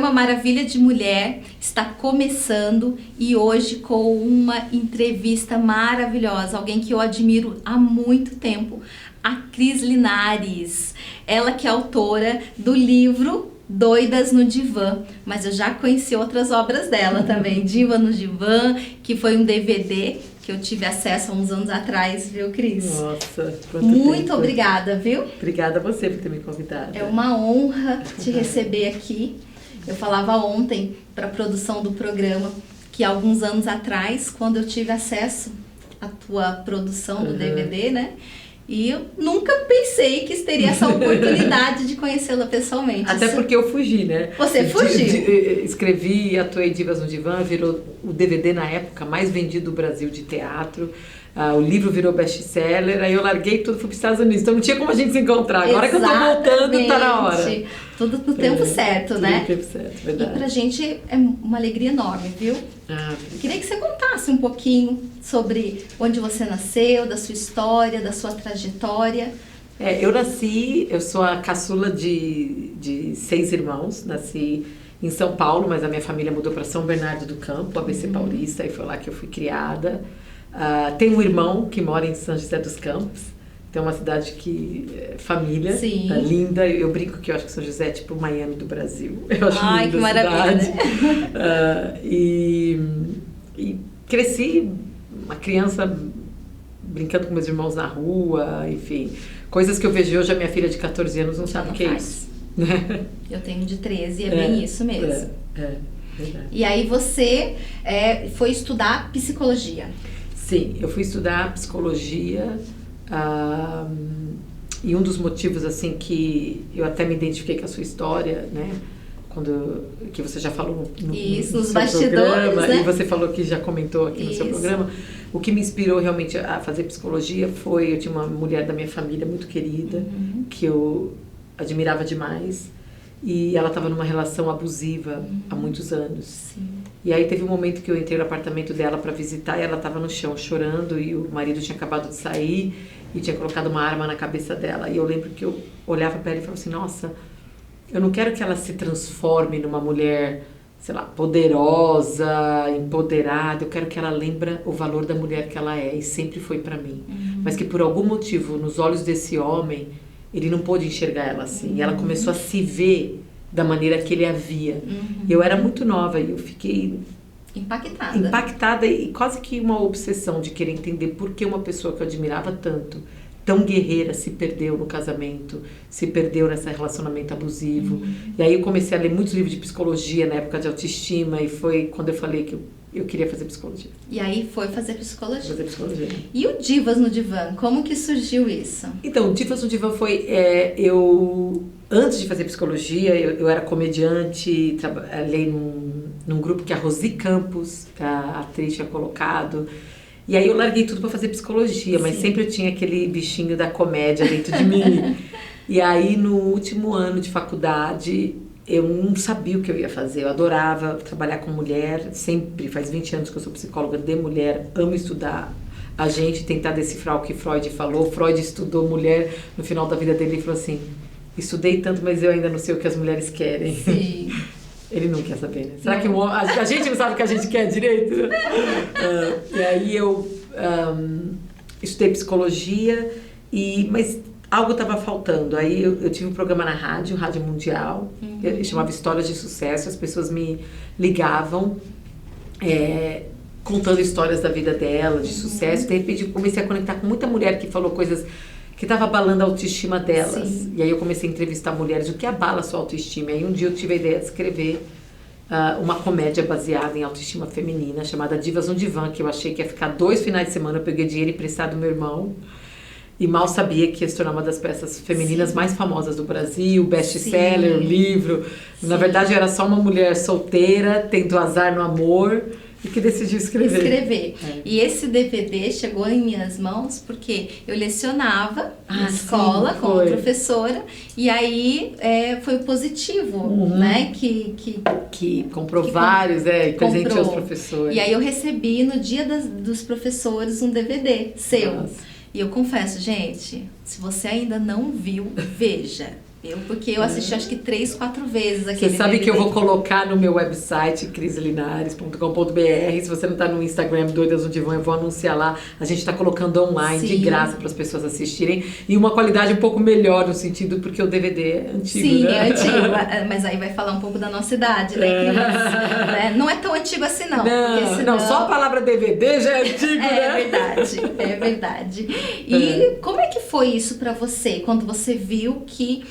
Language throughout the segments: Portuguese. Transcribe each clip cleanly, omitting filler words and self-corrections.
programa Maravilha de Mulher está começando e hoje com uma entrevista maravilhosa, alguém que eu admiro há muito tempo, a Cris Linares. Ela que é autora do livro Doidas no Divã, mas eu já conheci outras obras dela também, Diva no Divã, que foi um DVD que eu tive acesso há uns anos atrás, viu, Cris? Nossa, quanto Muito tempo. obrigada, viu? Obrigada a você por ter me convidado. É uma honra te receber aqui. Eu falava ontem para a produção do programa que alguns anos atrás, quando eu tive acesso à tua produção do DVD, né? E eu nunca pensei que teria essa oportunidade de conhecê-la pessoalmente. Até porque eu fugi, né? Você fugiu? Escrevi e atuei Divas no Divã, virou o DVD na época mais vendido do Brasil de teatro. O livro virou best-seller, aí eu larguei tudo e fui para os Estados Unidos. Então não tinha como a gente se encontrar. Agora que eu tô voltando, tá na hora. Tudo no tempo certo, tudo né? no tempo certo, verdade. E pra gente é uma alegria enorme, viu? Queria que você contasse um pouquinho sobre onde você nasceu, da sua história, da sua trajetória. Eu sou a caçula de 6 irmãos, nasci em São Paulo, mas a minha família mudou para São Bernardo do Campo, ABC Paulista, e foi lá que eu fui criada. Tenho um irmão que mora em São José dos Campos, tem uma cidade que é família, linda. Eu brinco que eu acho que São José é tipo o Miami do Brasil. Eu acho linda que a maravilha, cidade. né? E cresci uma criança brincando com meus irmãos na rua, enfim, coisas que eu vejo hoje. A minha filha de 14 anos não sabe o que é isso. Eu tenho de 13 e é bem isso mesmo. Verdade. E aí você foi estudar psicologia. Sim, eu fui estudar psicologia e um dos motivos assim que eu até me identifiquei com a sua história, né? Que você já falou nos seu bastidores, programa, né? E você falou que já comentou aqui no seu programa. O que me inspirou realmente a fazer psicologia foi, eu tinha uma mulher da minha família muito querida, que eu admirava demais, e ela estava numa relação abusiva há muitos anos. Sim. E aí teve um momento que eu entrei no apartamento dela para visitar e ela estava no chão chorando e o marido tinha acabado de sair e tinha colocado uma arma na cabeça dela. E eu lembro que eu olhava para ela e falava assim, nossa, eu não quero que ela se transforme numa mulher, sei lá, poderosa, empoderada. Eu quero que ela lembre o valor da mulher que ela é e sempre foi para mim. Mas que por algum motivo, nos olhos desse homem, ele não pôde enxergar ela assim. E ela começou a se ver da maneira que ele a via. Eu era muito nova e eu fiquei impactada e quase que uma obsessão de querer entender por que uma pessoa que eu admirava tanto, tão guerreira, se perdeu no casamento, se perdeu nesse relacionamento abusivo. E aí eu comecei a ler muitos livros de psicologia na época de autoestima, e foi quando eu falei que eu queria fazer psicologia. E aí foi fazer psicologia. Fazer psicologia. E o Divas no Divã, como que surgiu isso? Então, o Divas no Divã foi... Antes de fazer psicologia, eu era comediante, trabalhei num grupo que a Rosi Campos, a atriz, tinha colocado. E aí eu larguei tudo para fazer psicologia, mas sempre eu tinha aquele bichinho da comédia dentro de mim. E aí no último ano de faculdade, eu não sabia o que eu ia fazer. Eu adorava trabalhar com mulher, sempre, faz 20 anos que eu sou psicóloga de mulher, amo estudar a gente, tentar decifrar o que Freud falou. Freud estudou mulher, no final da vida dele ele falou assim, estudei tanto, mas eu ainda não sei o que as mulheres querem. Sim. Ele não quer saber, né? Será que a gente não sabe o que a gente quer direito? E aí eu estudei psicologia, mas algo estava faltando. Aí eu tive um programa na Rádio Mundial, chamava Histórias de Sucesso. As pessoas me ligavam contando histórias da vida dela, de sucesso. De repente eu comecei a conectar com muita mulher que falou coisas que estava abalando a autoestima delas. Sim. E aí eu comecei a entrevistar mulheres, o que abala a sua autoestima. E aí um dia eu tive a ideia de escrever uma comédia baseada em autoestima feminina, chamada Divas no Divã, que eu achei que ia ficar 2 finais de semana. Eu peguei dinheiro emprestado do meu irmão e mal sabia que ia se tornar uma das peças femininas mais famosas do Brasil, best-seller, o livro. Na verdade, eu era só uma mulher solteira, tendo azar no amor, e que decidiu escrever. E esse DVD chegou em minhas mãos porque eu lecionava na escola como professora, e aí foi o Positivo, né? Que comprou vários, e presenteou os professores. E aí eu recebi no dia dos professores um DVD seu. Nossa. E eu confesso, gente, se você ainda não viu, veja. Porque eu assisti acho que 3, 4 vezes aquele Você sabe DVD. que eu vou colocar no meu website, crislinares.com.br. Se você não tá no Instagram Doidas no Divã, eu vou anunciar lá. A gente tá colocando online de Sim. graça para as pessoas assistirem. E uma qualidade um pouco melhor no sentido, porque o DVD é antigo, Sim, né? é antigo, mas aí vai falar um pouco da nossa idade, né, Cris? Né? Não é tão antigo assim, não. Porque senão... Não, só a palavra DVD já é antigo, né? É verdade, é verdade. E como é que foi isso pra você, quando você viu que,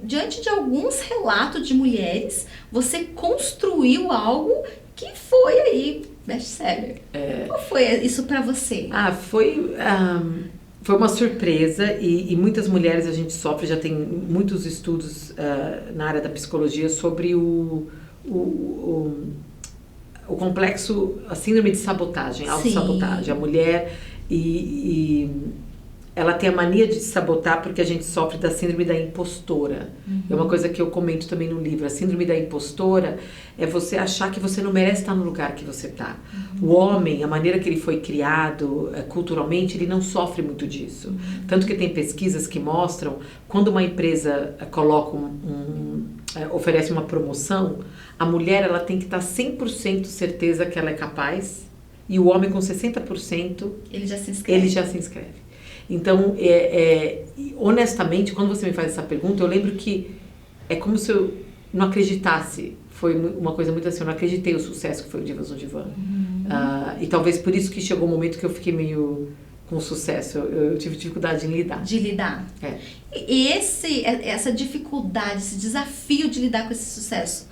diante de alguns relatos de mulheres, você construiu algo que foi aí best-seller? Qual foi isso pra você? Foi uma surpresa e muitas mulheres a gente sofre, já tem muitos estudos na área da psicologia sobre o complexo, a síndrome de sabotagem, autossabotagem. A mulher ela tem a mania de se sabotar porque a gente sofre da síndrome da impostora. É uma coisa que eu comento também no livro. A síndrome da impostora é você achar que você não merece estar no lugar que você está. O homem, a maneira que ele foi criado culturalmente, ele não sofre muito disso. Tanto que tem pesquisas que mostram, quando uma empresa coloca oferece uma promoção, a mulher ela tem que estar 100% certeza que ela é capaz, e o homem com 60% ele já se inscreve. Então, honestamente, quando você me faz essa pergunta, eu lembro que é como se eu não acreditasse. Foi uma coisa muito assim, eu não acreditei o sucesso que foi o Divas no Divã. E talvez por isso que chegou um momento que eu fiquei meio com sucesso. Eu tive dificuldade em lidar. De lidar. E essa dificuldade, esse desafio de lidar com esse sucesso,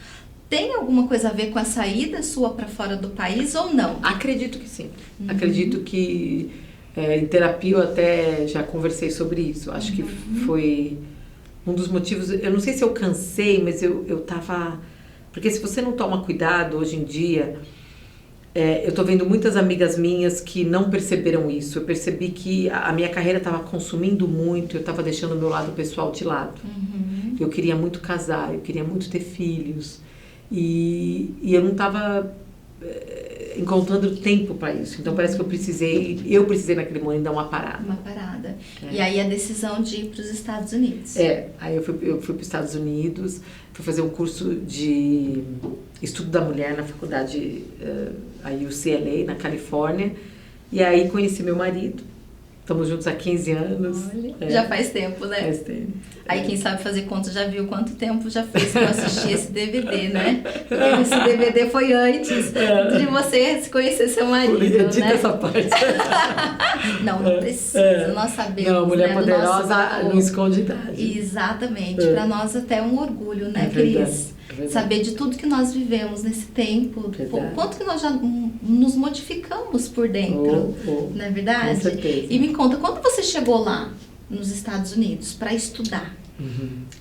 tem alguma coisa a ver com a saída sua para fora do país ou não? Acredito que sim. Acredito que em terapia eu até já conversei sobre isso. Acho que foi um dos motivos. Eu não sei se eu cansei, mas eu tava... Porque se você não toma cuidado hoje em dia... eu tô vendo muitas amigas minhas que não perceberam isso. Eu percebi que a minha carreira estava consumindo muito, eu estava deixando o meu lado pessoal de lado. Eu queria muito casar, eu queria muito ter filhos. E eu não estava encontrando tempo para isso. Então parece que eu precisei naquele momento dar uma parada. Uma parada. E aí a decisão de ir para os Estados Unidos. Aí eu fui para os Estados Unidos, fui fazer um curso de estudo da mulher na faculdade, a UCLA, na Califórnia. E aí conheci meu marido. Estamos juntos há 15 anos. Olha, já faz tempo, né? Faz tempo. Aí quem sabe fazer conta já viu quanto tempo já fez que eu assisti esse DVD, né? Porque esse DVD foi antes de você conhecer seu marido, Edita né? essa parte. Não precisa, nós sabemos. Não, mulher poderosa não esconde idade. Exatamente, para nós até é um orgulho, né, Cris? Saber de tudo que nós vivemos nesse tempo, quanto que nós já nos modificamos por dentro, não é verdade? Com certeza. E me conta, quando você chegou lá nos Estados Unidos para estudar,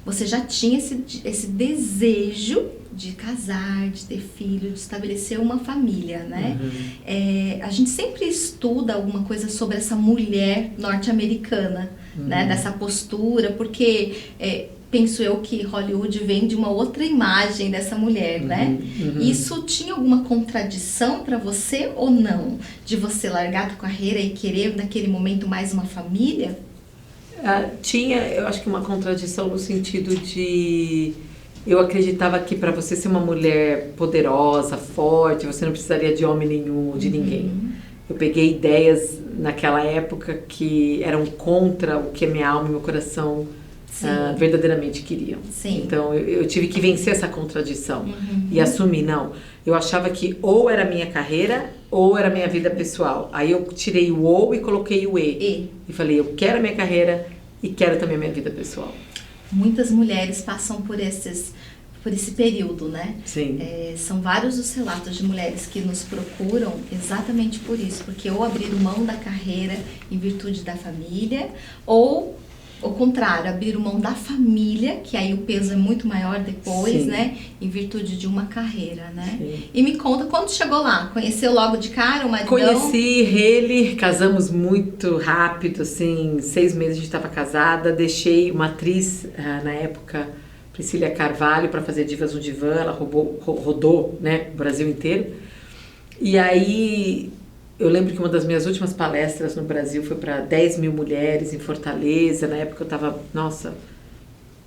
você já tinha esse desejo de casar, de ter filho, de estabelecer uma família, né? A gente sempre estuda alguma coisa sobre essa mulher norte-americana, né? Dessa postura, porque penso eu que Hollywood vem de uma outra imagem dessa mulher, né? Isso tinha alguma contradição para você ou não? De você largar a carreira e querer naquele momento mais uma família? Tinha, eu acho que uma contradição no sentido de... Eu acreditava que para você ser uma mulher poderosa, forte, você não precisaria de homem nenhum, de ninguém. Eu peguei ideias naquela época que eram contra o que a minha alma e meu coração verdadeiramente queriam. Sim. Então eu tive que vencer essa contradição e assumir, não. Eu achava que ou era minha carreira ou era minha vida pessoal. Aí eu tirei o ou e coloquei o e. E falei, eu quero a minha carreira e quero também a minha vida pessoal. Muitas mulheres passam por esse período, né? Sim. São vários os relatos de mulheres que nos procuram exatamente por isso, porque ou abriram mão da carreira em virtude da família, ou ao contrário, abriram mão da família, que aí o peso é muito maior depois, Sim. né? Em virtude de uma carreira, né? Sim. E me conta, quando chegou lá? Conheceu logo de cara o maridão? Conheci ele, casamos muito rápido, assim, 6 meses a gente estava casada. Deixei uma atriz, na época, Priscila Carvalho, para fazer Divas no Divã. Ela rodou, né, o Brasil inteiro. E aí... Eu lembro que uma das minhas últimas palestras no Brasil foi para 10 mil mulheres em Fortaleza. Na época eu estava,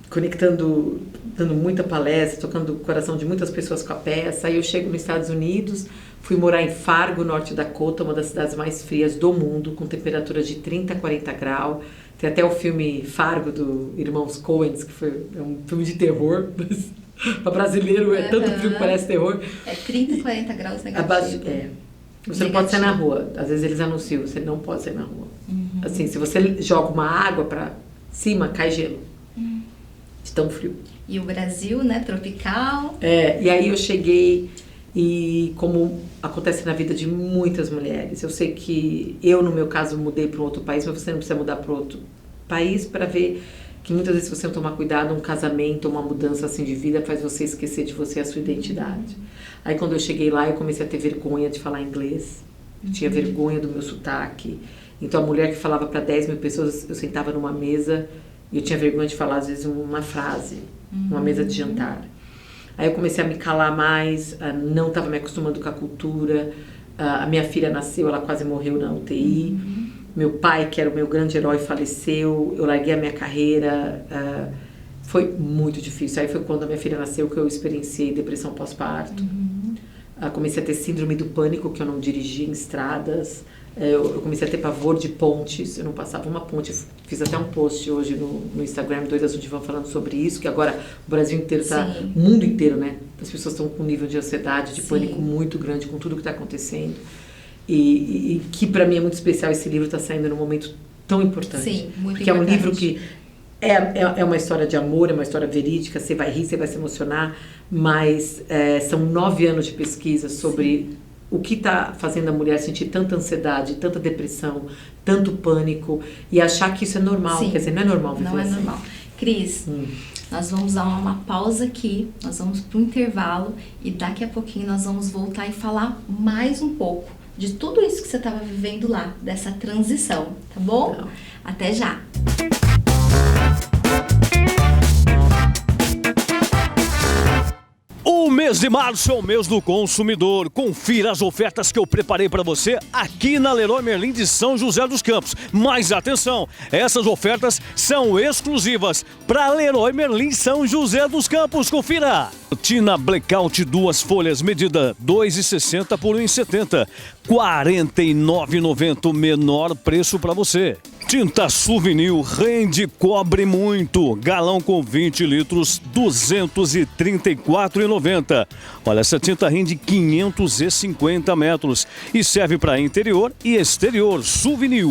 conectando, dando muita palestra, tocando o coração de muitas pessoas com a peça. Aí eu chego nos Estados Unidos, fui morar em Fargo, Norte Dakota, uma das cidades mais frias do mundo, com temperaturas de 30 a 40 graus. Tem até o filme Fargo, do Irmãos Coens, que é um filme de terror, mas para brasileiro é tanto frio que parece terror. É 30, 40 graus negativo. Você não pode sair na rua. Às vezes eles anunciam, você não pode sair na rua. Assim, se você joga uma água para cima, cai gelo. De tão frio. E o Brasil, né, tropical. E aí eu cheguei e como acontece na vida de muitas mulheres, eu sei que eu, no meu caso, mudei para um outro país, mas você não precisa mudar para outro país para ver que muitas vezes, se você não tomar cuidado, um casamento, uma mudança assim de vida faz você esquecer de você, a sua identidade. Aí quando eu cheguei lá, eu comecei a ter vergonha de falar inglês. Eu tinha vergonha do meu sotaque. Então a mulher que falava para 10 mil pessoas, eu sentava numa mesa e eu tinha vergonha de falar, às vezes, uma frase, numa mesa de jantar. Aí eu comecei a me calar mais, não estava me acostumando com a cultura. A minha filha nasceu, ela quase morreu na UTI. Meu pai, que era o meu grande herói, faleceu. Eu larguei a minha carreira. Foi muito difícil. Aí foi quando a minha filha nasceu que eu experienciei depressão pós-parto. Comecei a ter síndrome do pânico, que eu não dirigia em estradas. Eu comecei a ter pavor de pontes, eu não passava uma ponte. Fiz até um post hoje no Instagram, Doidas do Divã, falando sobre isso, que agora o Brasil inteiro está, o mundo inteiro, né? As pessoas estão com um nível de ansiedade, de pânico muito grande com tudo que está acontecendo. E que para mim é muito especial, esse livro está saindo num momento tão importante. Sim, muito porque importante. É um livro que é uma história de amor, é uma história verídica, você vai rir, você vai se emocionar, mas são 9 anos de pesquisa sobre o que está fazendo a mulher sentir tanta ansiedade, tanta depressão, tanto pânico, e achar que isso é normal. Sim. Quer dizer, não é normal viver Não é assim. normal. Cris, nós vamos dar uma pausa aqui, nós vamos para o intervalo e daqui a pouquinho nós vamos voltar e falar mais um pouco de tudo isso que você estava vivendo lá, dessa transição, tá bom? Não. Até já! O mês de março é o mês do consumidor. Confira as ofertas que eu preparei para você aqui na Leroy Merlin de São José dos Campos. Mas atenção, essas ofertas são exclusivas para Leroy Merlin São José dos Campos. Confira! Tina Blackout 2 folhas, medida 2,60 por 1,70. R$ 49,90, menor preço para você. Tinta Souvenir rende cobre muito. Galão com 20 litros, R$ 234,90. Olha, essa tinta rende 550 metros e serve para interior e exterior. Souvenir.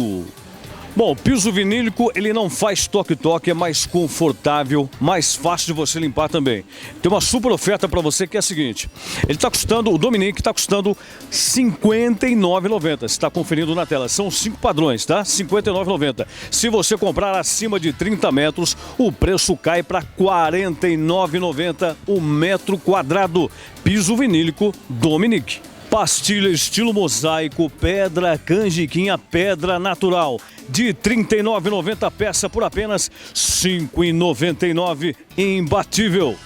Bom, o piso vinílico, ele não faz toque-toque, é mais confortável, mais fácil de você limpar também. Tem uma super oferta para você que é a seguinte, ele está custando, o Dominique está custando R$ 59,90, você está conferindo na tela, são 5 padrões, tá? R$ 59,90. Se você comprar acima de 30 metros, o preço cai para R$ 49,90 o metro quadrado. Piso vinílico Dominique. Pastilha estilo mosaico, pedra canjiquinha, pedra natural. De R$ 39,90 peça por apenas R$ 5,99. Imbatível.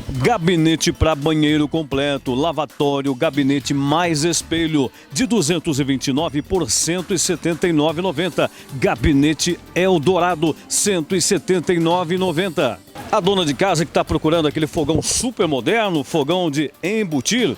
Gabinete para banheiro completo, lavatório, gabinete mais espelho. De R$ 229 por R$ 179,90. Gabinete Eldorado, R$ 179,90. A dona de casa que está procurando aquele fogão super moderno, fogão de embutir,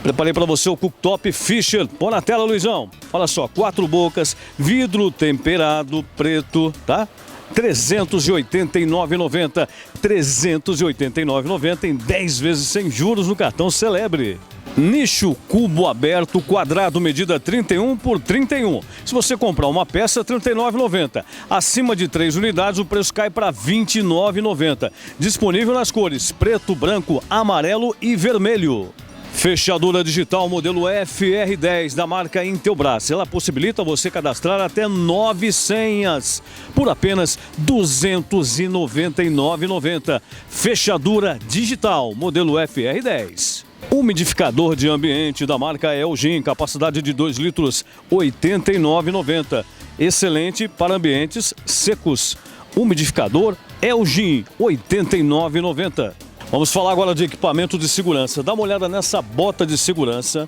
preparei para você o cooktop Fisher. Põe na tela, Luizão. Olha só, 4 bocas, vidro temperado, preto, tá? R$ 389,90. R$ 389,90 em 10 vezes sem juros no cartão Celebre. Nicho cubo aberto quadrado, medida 31 por 31. Se você comprar uma peça, R$ 39,90. Acima de 3 unidades, o preço cai para R$ 29,90. Disponível nas cores preto, branco, amarelo e vermelho. Fechadura digital modelo FR10 da marca Intelbras. Ela possibilita você cadastrar até 9 senhas por apenas R$ 299,90. Fechadura digital modelo FR10. Umidificador de ambiente da marca Elgin, capacidade de 2 litros, R$ 89,90. Excelente para ambientes secos. Umidificador Elgin, R$ 89,90. Vamos falar agora de equipamento de segurança. Dá uma olhada nessa bota de segurança,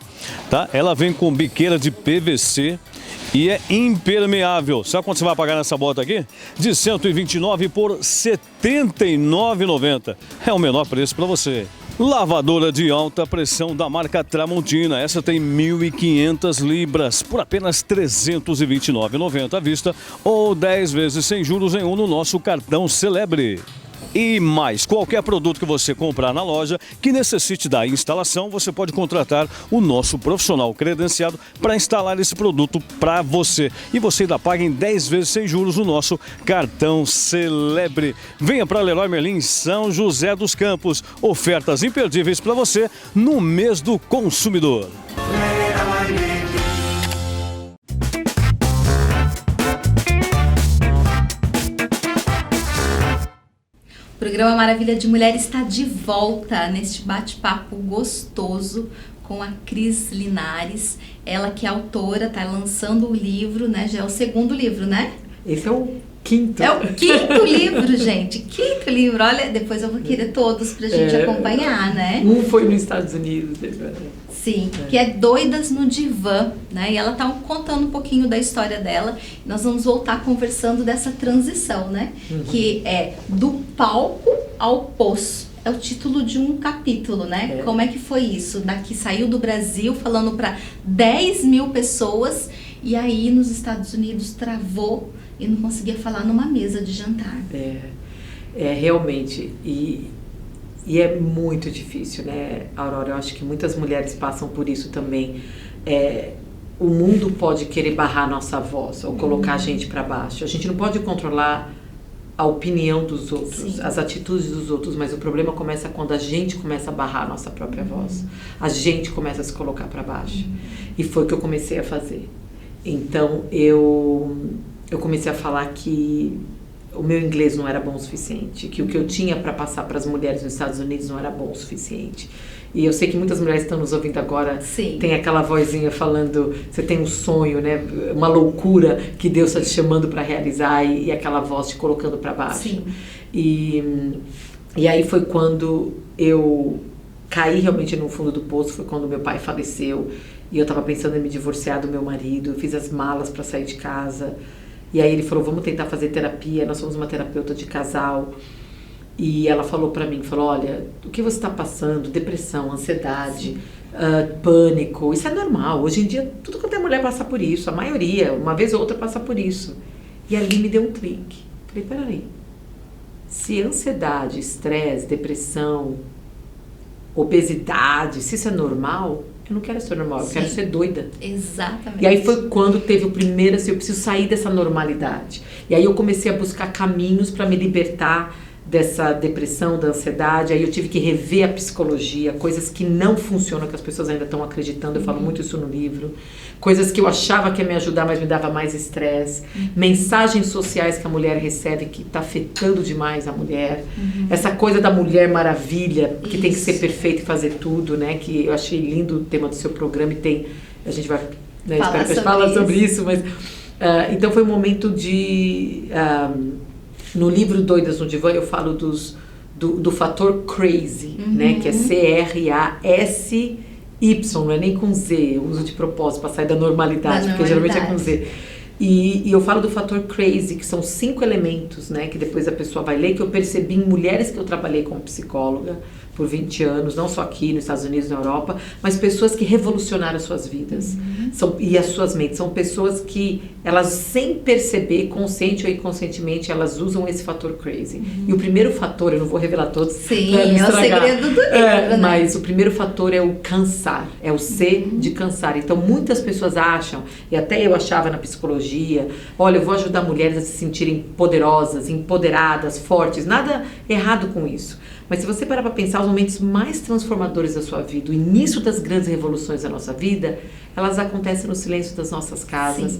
tá? Ela vem com biqueira de PVC E é impermeável. Sabe quanto você vai pagar nessa bota aqui? De R$ 129 por R$ 79,90. É o menor preço para você. Lavadora de alta pressão da marca Tramontina. Essa tem 1.500 libras por apenas R$ 329,90 à vista ou 10 vezes sem juros em um no nosso cartão Celebre. E mais, qualquer produto que você comprar na loja que necessite da instalação, você pode contratar o nosso profissional credenciado para instalar esse produto para você. E você ainda paga em 10 vezes sem juros no nosso cartão Celebre. Venha para Leroy Merlin, São José dos Campos. Ofertas imperdíveis para você no mês do consumidor. O programa Maravilha de Mulher está de volta neste bate-papo gostoso com a Cris Linares. Ela que é autora, está lançando o livro, né? Já é o segundo livro, né? Esse é o quinto. É o quinto livro, gente. Quinto livro. Olha, depois eu vou querer todos pra gente acompanhar, né? Um foi nos Estados Unidos. Sim, que é Doidas no Divã, né? E ela tá contando um pouquinho da história dela. Nós vamos voltar conversando dessa transição, né? Que é do palco ao poço. É o título de um capítulo, né? Como é que foi isso? Daqui saiu do Brasil falando para 10 mil pessoas e aí nos Estados Unidos travou e não conseguia falar numa mesa de jantar. Realmente. E é muito difícil, né, Aurora? Eu acho que muitas mulheres passam por isso também. O mundo pode querer barrar a nossa voz ou colocar a gente para baixo. A gente não pode controlar a opinião dos outros, as atitudes dos outros, mas o problema começa quando a gente começa a barrar a nossa própria voz. A gente começa a se colocar para baixo. E foi o que eu comecei a fazer. Então, eu comecei a falar que o meu inglês não era bom o suficiente, que o que eu tinha para passar para as mulheres nos Estados Unidos não era bom o suficiente. E eu sei que muitas mulheres estão nos ouvindo agora, tem aquela vozinha falando, você tem um sonho, né? Uma loucura que Deus está te chamando para realizar e aquela voz te colocando para baixo. E aí foi quando eu caí realmente no fundo do poço, foi quando meu pai faleceu e eu estava pensando em me divorciar do meu marido, eu fiz as malas para sair de casa. E aí ele falou, vamos tentar fazer terapia, nós somos uma terapeuta de casal. E ela falou pra mim, falou, olha, o que você está passando, depressão, ansiedade, pânico, isso é normal. Hoje em dia, tudo quanto é mulher passa por isso, a maioria, uma vez ou outra passa por isso. E ali me deu um clique. Falei, peraí, se ansiedade, estresse, depressão, obesidade, se isso é normal, eu não quero ser normal, eu quero ser doida. Exatamente. E aí foi quando teve o primeiro, assim, eu preciso sair dessa normalidade. E aí eu comecei a buscar caminhos para me libertar dessa depressão, da ansiedade. Aí eu tive que rever a psicologia, coisas que não funcionam, que as pessoas ainda estão acreditando, eu falo muito isso no livro. Coisas que eu achava que ia me ajudar, mas me dava mais estresse. Mensagens sociais que a mulher recebe que está afetando demais a mulher. Essa coisa da Mulher Maravilha, que tem que ser perfeita e fazer tudo, né? Que eu achei lindo o tema do seu programa e tem... A gente vai... Né, espero que a gente fale sobre isso, mas... então foi um momento de... no livro Doidas no Divã eu falo do fator crazy, né? Que é C-R-A-S... Y, não é nem com Z, eu uso de propósito para sair da normalidade, porque geralmente é com Z. E eu falo do fator crazy, que são 5 elementos, né, que depois a pessoa vai ler, que eu percebi em mulheres que eu trabalhei como psicóloga por 20 anos, não só aqui nos Estados Unidos, na Europa, mas pessoas que revolucionaram as suas vidas e as suas mentes. São pessoas que, elas sem perceber, consciente ou inconscientemente, elas usam esse fator crazy. E o primeiro fator, eu não vou revelar todos, sim, é o segredo do livro, né? Mas o primeiro fator é o cansar, é o C de cansar. Então muitas pessoas acham, e até eu achava na psicologia, olha, eu vou ajudar mulheres a se sentirem poderosas, empoderadas, fortes, nada errado com isso. Mas se você parar para pensar, os momentos mais transformadores da sua vida, o início das grandes revoluções da nossa vida, elas acontecem no silêncio das nossas casas,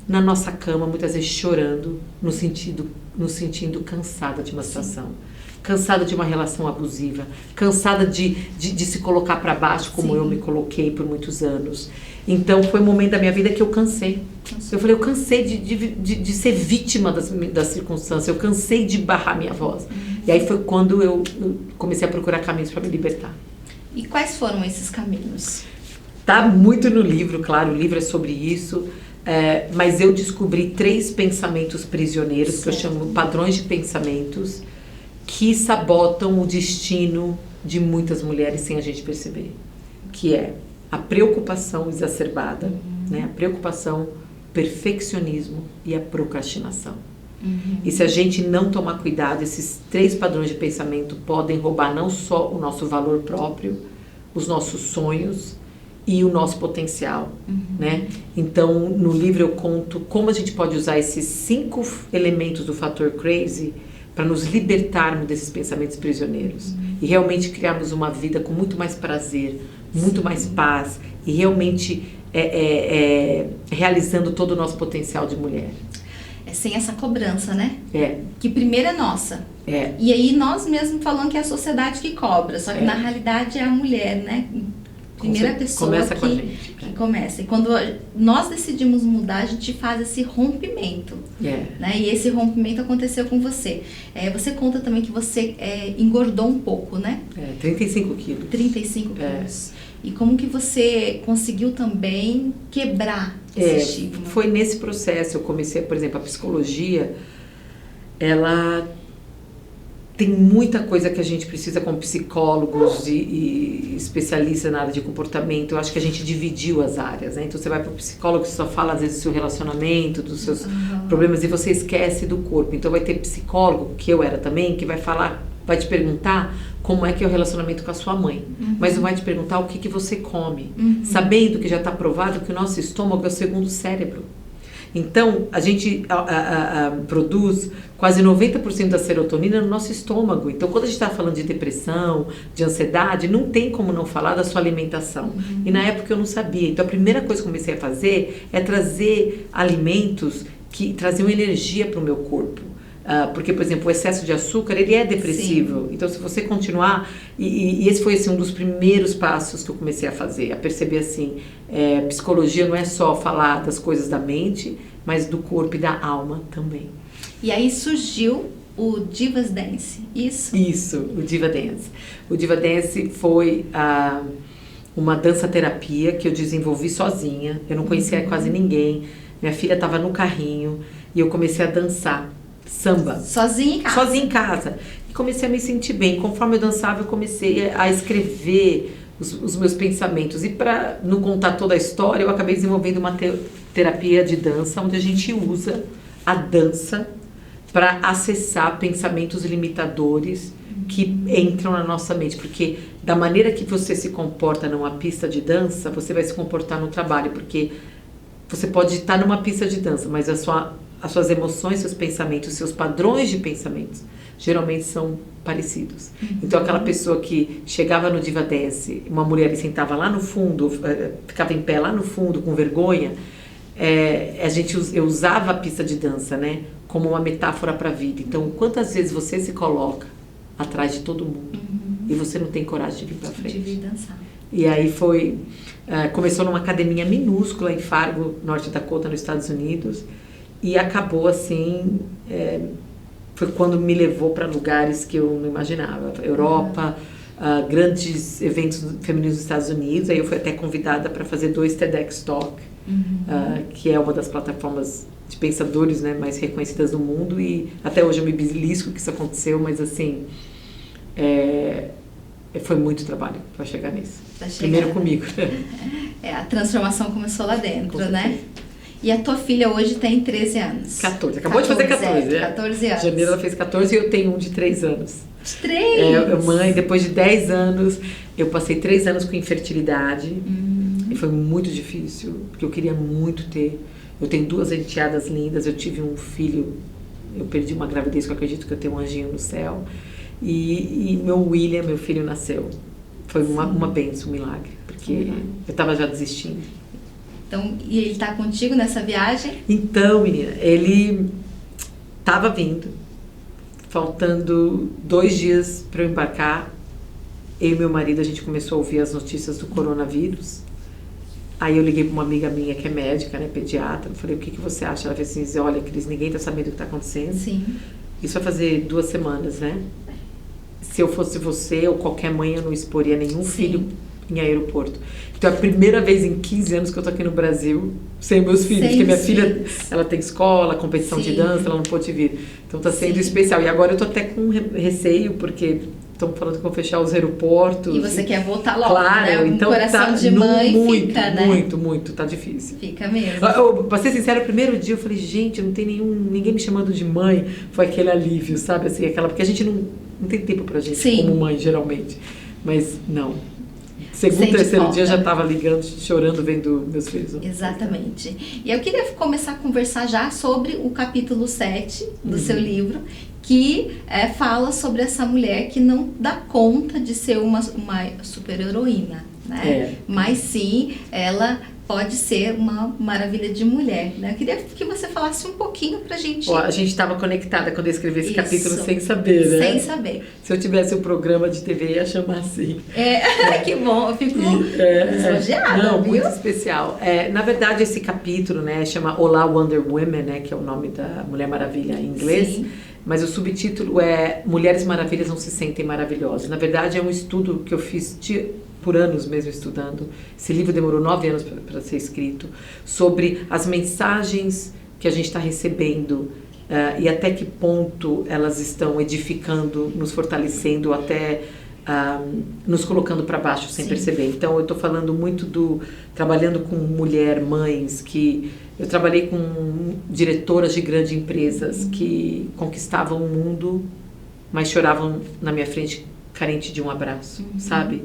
na nossa cama, muitas vezes chorando, nos sentindo cansada de uma situação, cansada de uma relação abusiva, cansada de se colocar para baixo, como eu me coloquei por muitos anos. Então foi um momento da minha vida que eu cansei. Eu falei, eu cansei de ser vítima das circunstâncias, eu cansei de barrar minha voz. E aí foi quando eu comecei a procurar caminhos para me libertar. E quais foram esses caminhos? Tá muito no livro, claro, o livro é sobre isso. Mas eu descobri 3 pensamentos prisioneiros, Certo. que eu chamo padrões de pensamentos, que sabotam o destino de muitas mulheres sem a gente perceber. Que é a preocupação exacerbada, né? A preocupação, perfeccionismo e a procrastinação. E se a gente não tomar cuidado, esses 3 padrões de pensamento podem roubar não só o nosso valor próprio, os nossos sonhos e o nosso potencial, né? Então, no livro eu conto como a gente pode usar esses 5 elementos do fator crazy para nos libertarmos desses pensamentos prisioneiros e realmente criarmos uma vida com muito mais prazer, muito mais paz e realmente realizando todo o nosso potencial de mulher. Sem essa cobrança, né? É. Que primeiro é nossa. É. E aí nós mesmos falamos que é a sociedade que cobra, só que na realidade é a mulher, né? Primeira pessoa começa com a que gente. que começa. E quando nós decidimos mudar, a gente faz esse rompimento. Né? E esse rompimento aconteceu com você. Você conta também que você engordou um pouco, né? 35 quilos. 35 quilos. E como que você conseguiu também quebrar esse estigma? Foi nesse processo, eu comecei, por exemplo, a psicologia, ela tem muita coisa que a gente precisa como psicólogos e especialistas na área de comportamento. Eu acho que a gente dividiu as áreas, né? Então você vai para o psicólogo, você só fala às vezes do seu relacionamento, dos seus problemas, e você esquece do corpo. Então vai ter psicólogo, que eu era também, que vai falar, vai te perguntar como é que é o relacionamento com a sua mãe, mas não vai te perguntar o que você come, sabendo que já está provado que o nosso estômago é o segundo cérebro. Então, a gente produz quase 90% da serotonina no nosso estômago. Então, quando a gente está falando de depressão, de ansiedade, não tem como não falar da sua alimentação. E na época eu não sabia. Então, a primeira coisa que eu comecei a fazer é trazer alimentos que traziam energia para o meu corpo. Porque, por exemplo, o excesso de açúcar, ele é depressivo. Sim. Então, se você continuar... E esse foi assim, um dos primeiros passos que eu comecei a fazer. A perceber assim, psicologia não é só falar das coisas da mente, mas do corpo e da alma também. E aí surgiu o Divas Dance, isso? Isso, o Diva Dance. O Diva Dance foi uma dança-terapia que eu desenvolvi sozinha. Eu não conhecia quase ninguém. Minha filha estava no carrinho e eu comecei a dançar. Samba. Sozinha em casa? Sozinha em casa. E comecei a me sentir bem. Conforme eu dançava, eu comecei a escrever os meus pensamentos. E para não contar toda a história, eu acabei desenvolvendo uma terapia de dança, onde a gente usa a dança para acessar pensamentos limitadores que entram na nossa mente. Porque da maneira que você se comporta numa pista de dança, você vai se comportar no trabalho. Porque você pode estar numa pista de dança, mas as suas emoções, seus pensamentos, seus padrões de pensamentos geralmente são parecidos. Então aquela pessoa que chegava no Diva Dance, uma mulher e sentava lá no fundo, ficava em pé lá no fundo com vergonha, eu usava a pista de dança, né, como uma metáfora para a vida. Então quantas vezes você se coloca atrás de todo mundo e você não tem coragem de vir para frente? De vir dançar. E aí começou numa academia minúscula em Fargo, North Dakota, nos Estados Unidos. E acabou assim, foi quando me levou para lugares que eu não imaginava. Europa, grandes eventos femininos nos Estados Unidos. Aí eu fui até convidada para fazer 2 TEDx Talk, que é uma das plataformas de pensadores, né, mais reconhecidas do mundo. E até hoje eu me belisco que isso aconteceu, mas assim, foi muito trabalho para chegar nisso. Primeiro comigo. A transformação começou lá dentro, né? E a tua filha hoje tem 13 anos. 14, acabou de fazer 14. 14 anos. Em janeiro ela fez 14 e eu tenho um de 3 anos. De 3? Mãe, depois de 10 anos, eu passei 3 anos com infertilidade. E foi muito difícil, porque eu queria muito ter. Eu tenho 2 enteadas lindas, eu tive um filho, eu perdi uma gravidez que eu acredito que eu tenho um anjinho no céu. E meu William, meu filho, nasceu. Foi uma bênção, um milagre, porque eu estava já desistindo. Então, e ele está contigo nessa viagem? Então, menina, ele estava vindo, faltando 2 dias para eu embarcar. Eu e meu marido, a gente começou a ouvir as notícias do coronavírus. Aí eu liguei para uma amiga minha que é médica, né, pediatra. Eu falei, o que você acha? Ela fez assim, olha, Cris, ninguém está sabendo o que está acontecendo. Sim. Isso vai fazer 2 semanas, né? Se eu fosse você ou qualquer mãe, eu não exporia nenhum filho em aeroporto. Então é a primeira vez em 15 anos que eu tô aqui no Brasil sem meus filhos, porque minha filha, ela tem escola, competição de dança, ela não pôde vir. Então tá sendo especial. E agora eu tô até com receio, porque estão falando que vão fechar os aeroportos. E você quer voltar logo, claro, né? Então coração tá de mãe muito, fica, né? Muito, tá difícil. Fica mesmo. Pra ser sincera, o primeiro dia eu falei, gente, não tem ninguém me chamando de mãe. Foi aquele alívio, sabe? Assim, porque a gente não tem tempo pra gente como mãe, geralmente. Mas não. Segundo, terceiro dia eu já estava ligando, chorando, vendo meus filhos. Exatamente. E eu queria começar a conversar já sobre o capítulo 7 do seu livro, que fala sobre essa mulher que não dá conta de ser uma super-heroína, né? Mas sim, ela pode ser uma maravilha de mulher, né? Eu queria que você falasse um pouquinho pra gente. A gente estava conectada quando eu escrevi esse capítulo sem saber, né? Sem saber. Se eu tivesse um programa de TV, ia chamar assim. Que bom, eu fico lisonjeada, Não, viu? muito especial. Na verdade, esse capítulo, né, chama Olá Wonder Woman, né, que é o nome da Mulher Maravilha em inglês. Sim. Mas o subtítulo é Mulheres Maravilhas Não Se Sentem Maravilhosas. Na verdade, é um estudo que eu fiz por anos mesmo estudando. Esse livro demorou 9 anos para ser escrito, sobre as mensagens que a gente está recebendo e até que ponto elas estão edificando, nos fortalecendo, até nos colocando para baixo sem perceber. Então, eu estou falando muito trabalhando com mães, que eu trabalhei com diretoras de grandes empresas que conquistavam o mundo, mas choravam na minha frente carente de um abraço, sabe?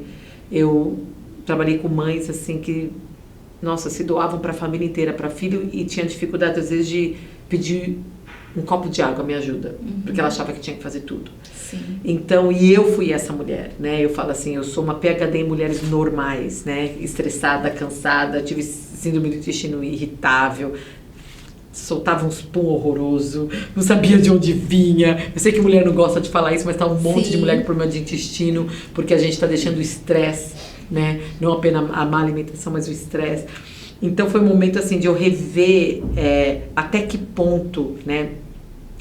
Eu trabalhei com mães assim que, nossa, se doavam para a família inteira, para filho, e tinha dificuldade às vezes de pedir um copo de água, me ajuda, porque ela achava que tinha que fazer tudo. Sim. Então, e eu fui essa mulher, né? Eu falo assim, eu sou uma PhD em mulheres normais, né? Estressada, cansada, tive síndrome do intestino irritável, soltava uns pum horroroso, não sabia de onde vinha. Eu sei que mulher não gosta de falar isso, mas tá um monte de mulher com problema de intestino, porque a gente está deixando o estresse, né? Não apenas a má alimentação, mas o estresse. Então foi um momento assim de eu rever até que ponto, né,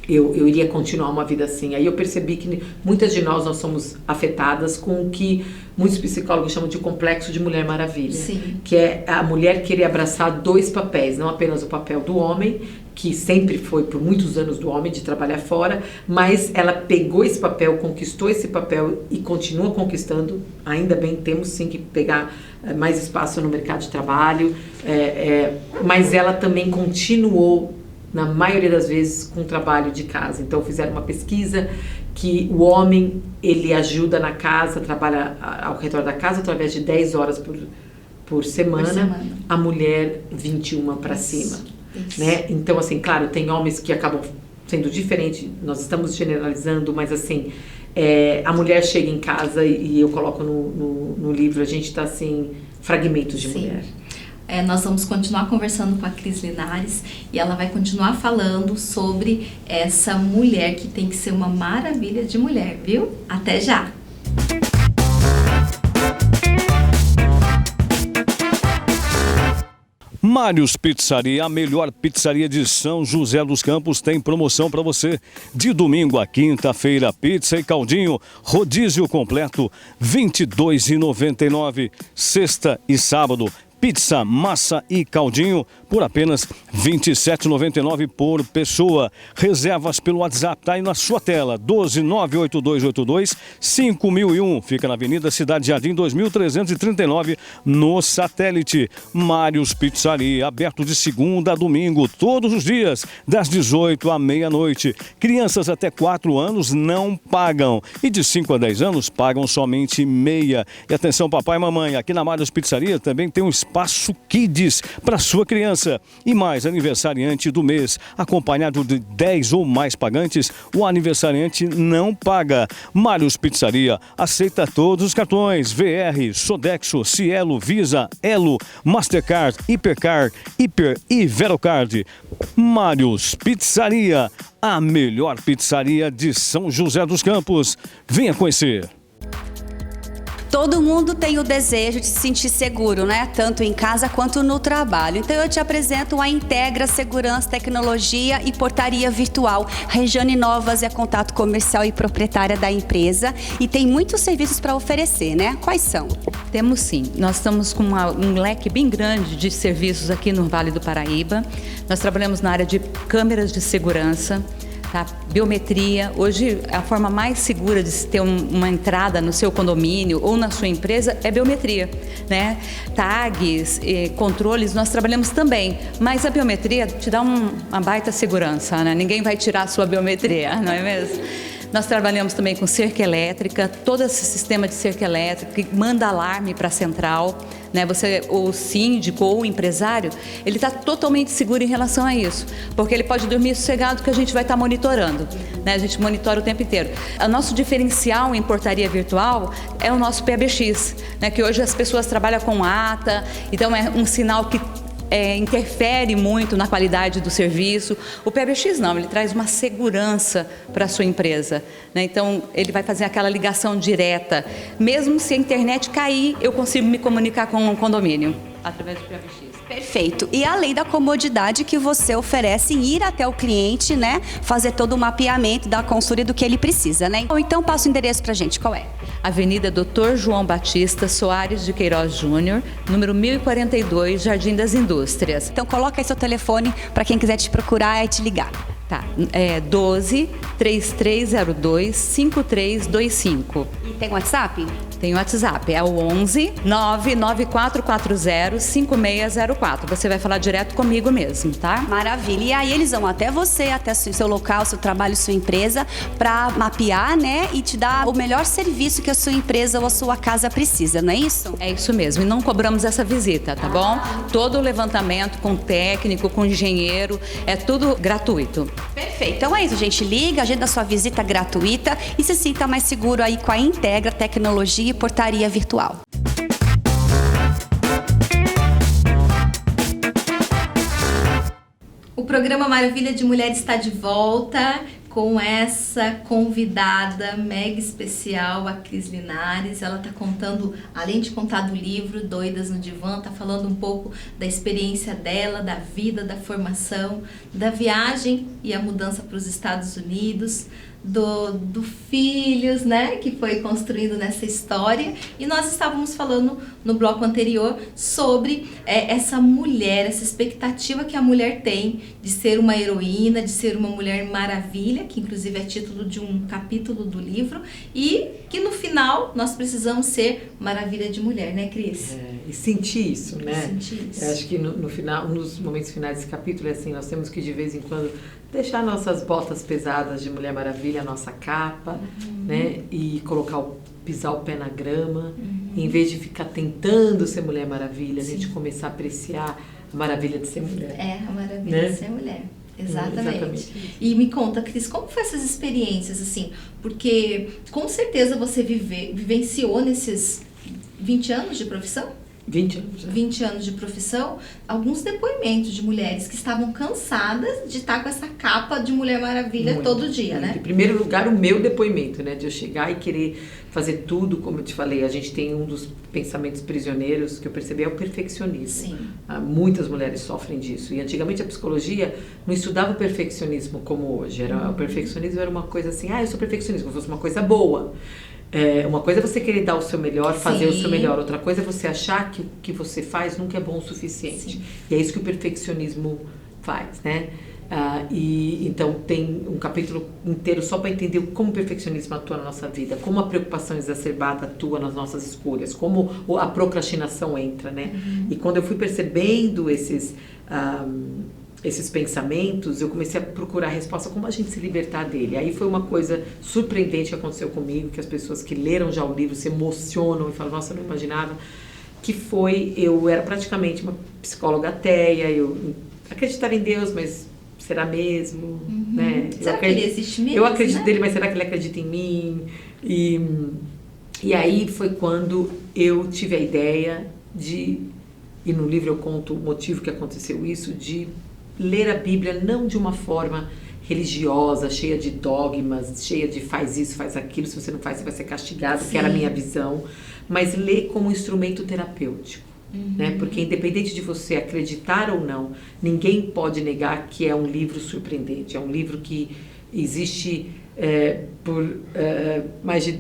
eu iria continuar uma vida assim. Aí eu percebi que muitas de nós somos afetadas com o que muitos psicólogos chamam de complexo de Mulher Maravilha. Sim. Que é a mulher querer abraçar 2 papéis, não apenas o papel do homem, que sempre foi por muitos anos do homem, de trabalhar fora, mas ela pegou esse papel, conquistou esse papel e continua conquistando. Ainda bem, temos sim que pegar mais espaço no mercado de trabalho, mas ela também continuou, na maioria das vezes, com o trabalho de casa. Então fizeram uma pesquisa que o homem, ele ajuda na casa, trabalha ao redor da casa através de 10 horas por semana. A mulher 21 para cima. Né? Então, assim, claro, tem homens que acabam sendo diferentes, nós estamos generalizando, mas assim, a mulher chega em casa e eu coloco no livro, a gente está assim, fragmentos de mulher. Nós vamos continuar conversando com a Cris Linares e ela vai continuar falando sobre essa mulher que tem que ser uma maravilha de mulher, viu? Até já! Mários Pizzaria, a melhor pizzaria de São José dos Campos, tem promoção para você. De domingo a quinta-feira, pizza e caldinho, rodízio completo, R$ 22,99. Sexta e sábado, pizza, massa e caldinho por apenas R$ 27,99 por pessoa. Reservas pelo WhatsApp, tá aí na sua tela, 12982825001. Fica na Avenida Cidade Jardim 2339, no Satélite. Mários Pizzaria, aberto de segunda a domingo, todos os dias, das 18 à meia-noite. Crianças até 4 anos não pagam e de 5 a 10 anos pagam somente meia. E atenção, papai e mamãe, aqui na Mários Pizzaria também tem um espaço Kids para sua criança. E mais, aniversariante do mês, acompanhado de 10 ou mais pagantes, o aniversariante não paga. Mários Pizzaria aceita todos os cartões: VR, Sodexo, Cielo, Visa, Elo, Mastercard, Hipercard, Hiper e Verocard. Mários Pizzaria, a melhor pizzaria de São José dos Campos. Venha conhecer. todo mundo tem o desejo de se sentir seguro, né? Tanto em casa quanto no trabalho. Então eu te apresento a Integra Segurança, Tecnologia e Portaria Virtual. Regiane Novas é contato comercial e proprietária da empresa e tem muitos serviços para oferecer, né? Quais são? Temos sim. Nós estamos com um leque bem grande de serviços aqui no Vale do Paraíba. Nós trabalhamos na área de câmeras de segurança, tá? Biometria. Hoje, a forma mais segura de se ter uma entrada no seu condomínio ou na sua empresa é biometria, né? Tags, controles, nós trabalhamos também. Mas a biometria te dá uma baita segurança, né? Ninguém vai tirar a sua biometria, não é mesmo? Nós trabalhamos também com cerca elétrica, todo esse sistema de cerca elétrica que manda alarme para a central, né? O síndico ou o empresário, ele está totalmente seguro em relação a isso, porque ele pode dormir sossegado que a gente vai estar monitorando, né? A gente monitora o tempo inteiro. O nosso diferencial em portaria virtual é o nosso PBX, né? Que hoje as pessoas trabalham com ata, então é um sinal que interfere muito na qualidade do serviço. O PBX não, ele traz uma segurança para a sua empresa, né? Então ele vai fazer aquela ligação direta. Mesmo se a internet cair, eu consigo me comunicar com o condomínio através do PBX. Perfeito. E além da comodidade que você oferece em ir até o cliente, né? Fazer todo o mapeamento da consultoria do que ele precisa, né? Então passa o endereço pra gente, qual é? Avenida Dr. João Batista Soares de Queiroz Júnior, número 1042, Jardim das Indústrias. Então coloca aí seu telefone para quem quiser te procurar e te ligar. Tá, 12-3302-5325. E tem WhatsApp? Tem o WhatsApp, é o 11 99440 5604. Você vai falar direto comigo mesmo, tá? Maravilha. E aí eles vão até você, até seu local, seu trabalho, sua empresa, para mapear, né? E te dar o melhor serviço que a sua empresa ou a sua casa precisa, não é isso? É isso mesmo. E não cobramos essa visita, tá bom? Todo o levantamento com técnico, com engenheiro, é tudo gratuito. Perfeito. Então é isso, gente. Liga, agenda sua visita gratuita e se sinta mais seguro aí com a Integra Tecnologia e Portaria Virtual. O programa Maravilha de Mulher está de volta com essa convidada mega especial, a Cris Linares. Ela está contando, além de contar do livro Doidas no Divã, está falando um pouco da experiência dela, da vida, da formação, da viagem e a mudança para os Estados Unidos, do filhos, né, que foi construindo nessa história. E nós estávamos falando no bloco anterior sobre essa mulher, essa expectativa que a mulher tem de ser uma heroína, de ser uma mulher maravilha, que inclusive é título de um capítulo do livro, e que no final nós precisamos ser maravilha de mulher, né, Cris? E sentir isso, né? Sentir isso. Eu acho que no final, nos momentos finais desse capítulo, é assim, nós temos que de vez em quando deixar nossas botas pesadas de Mulher Maravilha, a nossa capa, né? E pisar o pé na grama, em vez de ficar tentando ser Mulher Maravilha, a gente começar a apreciar a maravilha de ser mulher. A maravilha, né, de ser mulher. Exatamente. E me conta, Cris, como foi essas experiências, assim? Porque com certeza você vivenciou nesses 20 anos de profissão? 20 anos. 20 anos de profissão, alguns depoimentos de mulheres que estavam cansadas de estar com essa capa de Mulher Maravilha todo dia, né? Em primeiro lugar, o meu depoimento, né? De eu chegar e querer fazer tudo, como eu te falei, a gente tem um dos pensamentos prisioneiros que eu percebi é o perfeccionismo. Sim. Muitas mulheres sofrem disso. E antigamente a psicologia não estudava o perfeccionismo como hoje. O perfeccionismo era uma coisa assim, eu sou perfeccionista, como se fosse uma coisa boa. Uma coisa é você querer dar o seu melhor, fazer o seu melhor. Outra coisa é você achar que o que você faz nunca é bom o suficiente. Sim. E é isso que o perfeccionismo faz, né? Então tem um capítulo inteiro só para entender como o perfeccionismo atua na nossa vida, como a preocupação exacerbada atua nas nossas escolhas, como a procrastinação entra, né? E quando eu fui percebendo esses pensamentos, eu comecei a procurar a resposta, como a gente se libertar dele. Aí foi uma coisa surpreendente que aconteceu comigo, que as pessoas que leram já o livro se emocionam e falam, nossa, eu não imaginava, que foi, eu era praticamente uma psicóloga ateia, eu acreditava em Deus, mas será mesmo? Né? Será que ele existe mesmo? Eu acredito né? nele, mas será que ele acredita em mim? E aí foi quando eu tive a ideia de, e no livro eu conto o motivo que aconteceu isso, de ler a Bíblia não de uma forma religiosa, cheia de dogmas, cheia de faz isso, faz aquilo, se você não faz você vai ser castigado, que era a minha visão, mas ler como um instrumento terapêutico. Né? Porque independente de você acreditar ou não, ninguém pode negar que é um livro surpreendente, é um livro que existe por mais de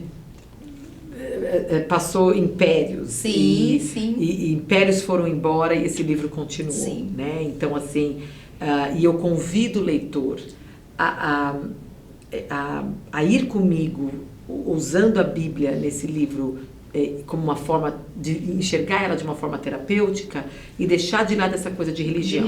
passou impérios. Sim, e impérios foram embora e esse livro continuou. Sim. Né? Então assim, e eu convido o leitor a ir comigo usando a Bíblia nesse livro como uma forma de enxergar ela de uma forma terapêutica e deixar de lado essa coisa de religião.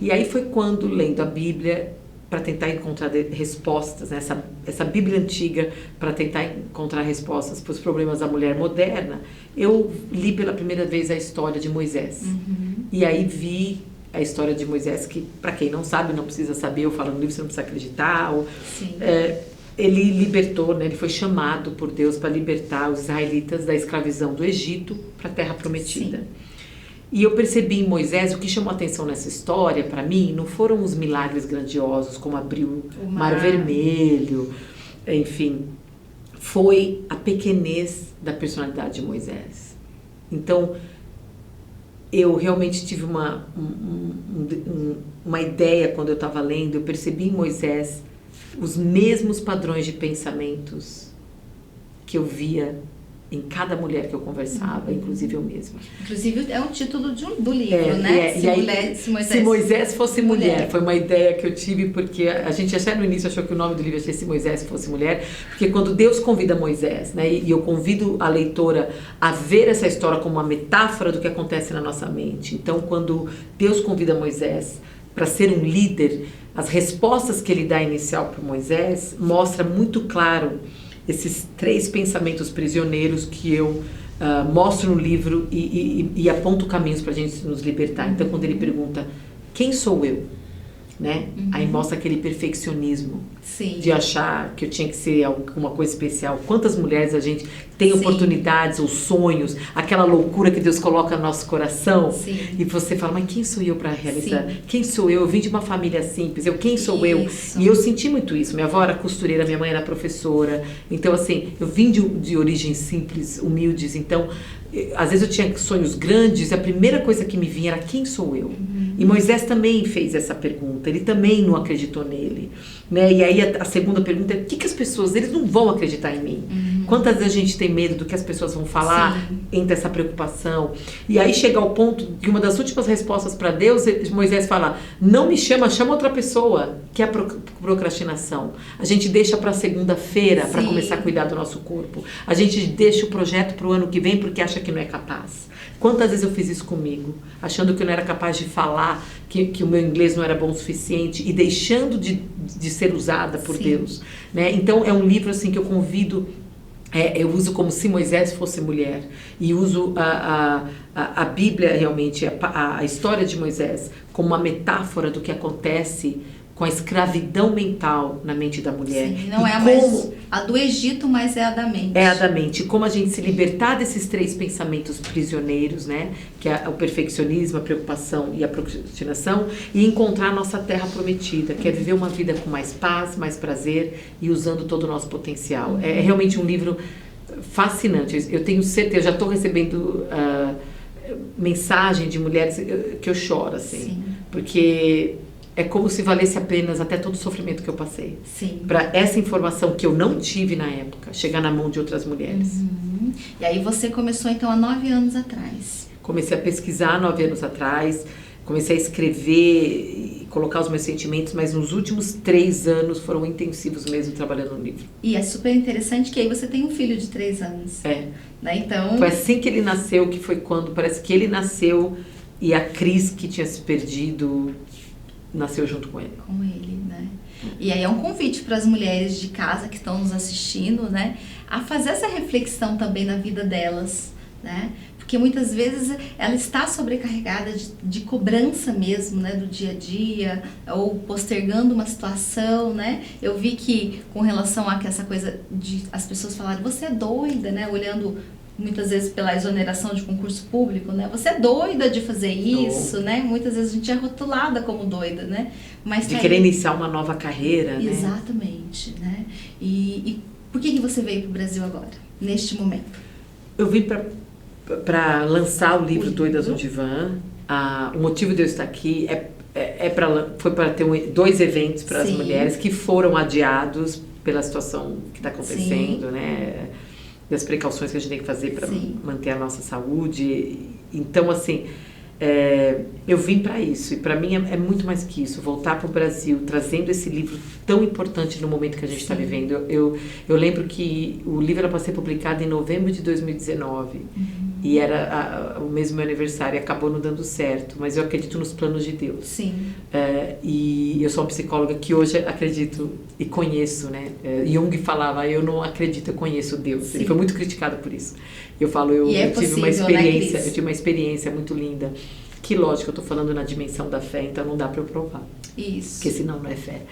E aí foi quando, lendo a Bíblia, para tentar encontrar respostas, né? essa Bíblia antiga, para tentar encontrar respostas para os problemas da mulher moderna, eu li pela primeira vez a história de Moisés. E aí vi a história de Moisés, que para quem não sabe, não precisa saber, eu falo no livro, você não precisa acreditar. Ele libertou, né? Ele foi chamado por Deus para libertar os israelitas da escravidão do Egito para a Terra Prometida. Sim. E eu percebi em Moisés, o que chamou a atenção nessa história, para mim, não foram os milagres grandiosos, como abriu o Mar Vermelho, enfim, foi a pequenez da personalidade de Moisés. Então, eu realmente tive uma ideia quando eu estava lendo, eu percebi em Moisés os mesmos padrões de pensamentos que eu via em cada mulher que eu conversava, inclusive eu mesma. Inclusive é o título do livro, né? Se Moisés fosse mulher. Foi uma ideia que eu tive, porque a gente até no início achou que o nome do livro ia ser Se Moisés Fosse Mulher, porque quando Deus convida Moisés, né, e eu convido a leitora a ver essa história como uma metáfora do que acontece na nossa mente. Então, quando Deus convida Moisés para ser um líder, as respostas que ele dá inicial para Moisés mostra muito claro esses 3 pensamentos prisioneiros que eu mostro no livro e aponto caminhos para a gente nos libertar. Então, quando ele pergunta, quem sou eu? Né? Aí mostra aquele perfeccionismo. Sim. De achar que eu tinha que ser alguma coisa especial. Quantas mulheres a gente tem oportunidades ou sonhos, aquela loucura que Deus coloca no nosso coração. Sim. E você fala, mas quem sou eu para realizar? Sim. Quem sou eu? Eu vim de uma família simples, quem sou eu? E eu senti muito isso. Minha avó era costureira, minha mãe era professora. Então, assim, eu vim de origens simples, humildes. Então, às vezes eu tinha sonhos grandes e a primeira coisa que me vinha era quem sou eu? E Moisés também fez essa pergunta, ele também não acreditou nele, né? E aí a segunda pergunta é, o que as pessoas, eles não vão acreditar em mim? Quantas vezes a gente tem medo do que as pessoas vão falar, entra essa preocupação. E aí chega ao ponto que uma das últimas respostas para Deus, Moisés fala, não me chama, chama outra pessoa, que é a procrastinação. A gente deixa para segunda-feira para começar a cuidar do nosso corpo. A gente deixa o projeto para o ano que vem porque acha que não é capaz. Quantas vezes eu fiz isso comigo, achando que eu não era capaz de falar, que o meu inglês não era bom o suficiente e deixando de ser usada por Deus, né? Então é um livro assim que eu convido, eu uso como se Moisés fosse mulher e uso a Bíblia realmente, a história de Moisés como uma metáfora do que acontece com a escravidão mental na mente da mulher. Sim, não é mais a do Egito, mas é a da mente. É a da mente. Como a gente se libertar desses 3 pensamentos prisioneiros, né? Que é o perfeccionismo, a preocupação e a procrastinação, e encontrar a nossa terra prometida, que é viver uma vida com mais paz, mais prazer e usando todo o nosso potencial. É realmente um livro fascinante. Eu tenho certeza, eu já estou recebendo mensagem de mulheres que eu choro, assim. Porque é como se valesse apenas até todo o sofrimento que eu passei. Para essa informação que eu não tive na época, chegar na mão de outras mulheres. E aí você começou então há 9 anos atrás. Comecei a pesquisar 9 anos atrás, comecei a escrever e colocar os meus sentimentos, mas nos últimos 3 anos foram intensivos mesmo trabalhando no livro. E é super interessante que aí você tem um filho de 3 anos. Né? Então... Foi assim que ele nasceu, que foi quando parece que ele nasceu e a Cris, que tinha se perdido, nasceu junto com ele. Com ele, né? E aí é um convite para as mulheres de casa que estão nos assistindo, né? A fazer essa reflexão também na vida delas, né? Porque muitas vezes ela está sobrecarregada de cobrança mesmo, né? Do dia a dia, ou postergando uma situação, né? Eu vi que com relação a que essa coisa de as pessoas falarem, você é doida, né? Olhando muitas vezes pela exoneração de concurso público, né? Você é doida de fazer isso, né? Muitas vezes a gente é rotulada como doida, né? Mas de querer iniciar uma nova carreira, né? Exatamente, né? E por que você veio para o Brasil agora, neste momento? Eu vim para lançar o livro Doidas no Divã. O motivo de eu estar aqui foi para ter 2 eventos para as mulheres que foram adiados pela situação que está acontecendo, né? Das precauções que a gente tem que fazer para manter a nossa saúde. Então, assim, eu vim para isso. E para mim é muito mais que isso. Voltar para o Brasil, trazendo esse livro tão importante no momento que a gente está vivendo. Eu lembro que o livro era para ser publicado em novembro de 2019. E era o mesmo meu aniversário, e acabou não dando certo, mas eu acredito nos planos de Deus. Sim. E eu sou uma psicóloga que hoje acredito e conheço, né? Jung falava, eu não acredito, eu conheço Deus. Sim. Ele foi muito criticado por isso. Eu falo, eu tive uma experiência, eu tive uma experiência muito linda. Que lógico, eu estou falando na dimensão da fé, então não dá para eu provar. Isso. Porque senão não é fé.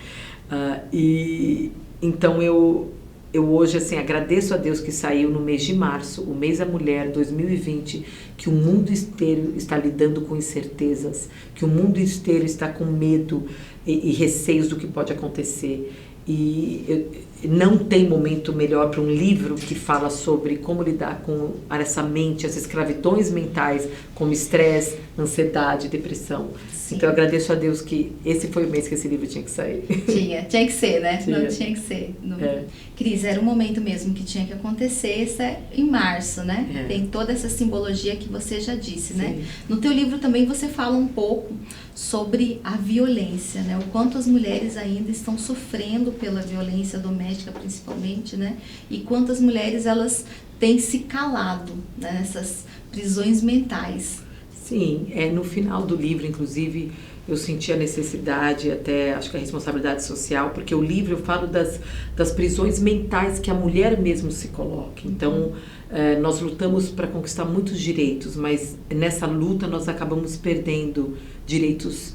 Então eu hoje, assim, agradeço a Deus que saiu no mês de março, o mês da mulher 2020, que o mundo inteiro está lidando com incertezas, que o mundo inteiro está com medo e receios do que pode acontecer. E não tem momento melhor para um livro que fala sobre como lidar com essa mente, as escravidões mentais, como estresse, ansiedade, depressão. Sim. Então eu agradeço a Deus que esse foi o mês que esse livro tinha que sair. Tinha que ser, né? Não tinha que ser. Cris, era um momento mesmo que tinha que acontecer, isso é em março, né? Tem toda essa simbologia que você já disse, né? No teu livro também você fala um pouco sobre a violência, né? O quanto as mulheres ainda estão sofrendo pela violência doméstica, principalmente, né? E quantas mulheres elas têm se calado, né? Nessas prisões mentais. Sim, no final do livro, inclusive, eu senti a necessidade, até acho que a responsabilidade social, porque o livro eu falo das prisões mentais que a mulher mesmo se coloca. Então, nós lutamos para conquistar muitos direitos, mas nessa luta nós acabamos perdendo direitos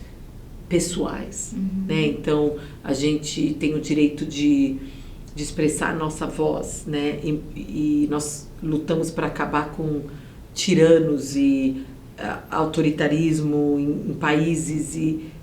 pessoais, né? Então, a gente tem o direito de expressar a nossa voz, né? E nós lutamos para acabar com tiranos e autoritarismo em países,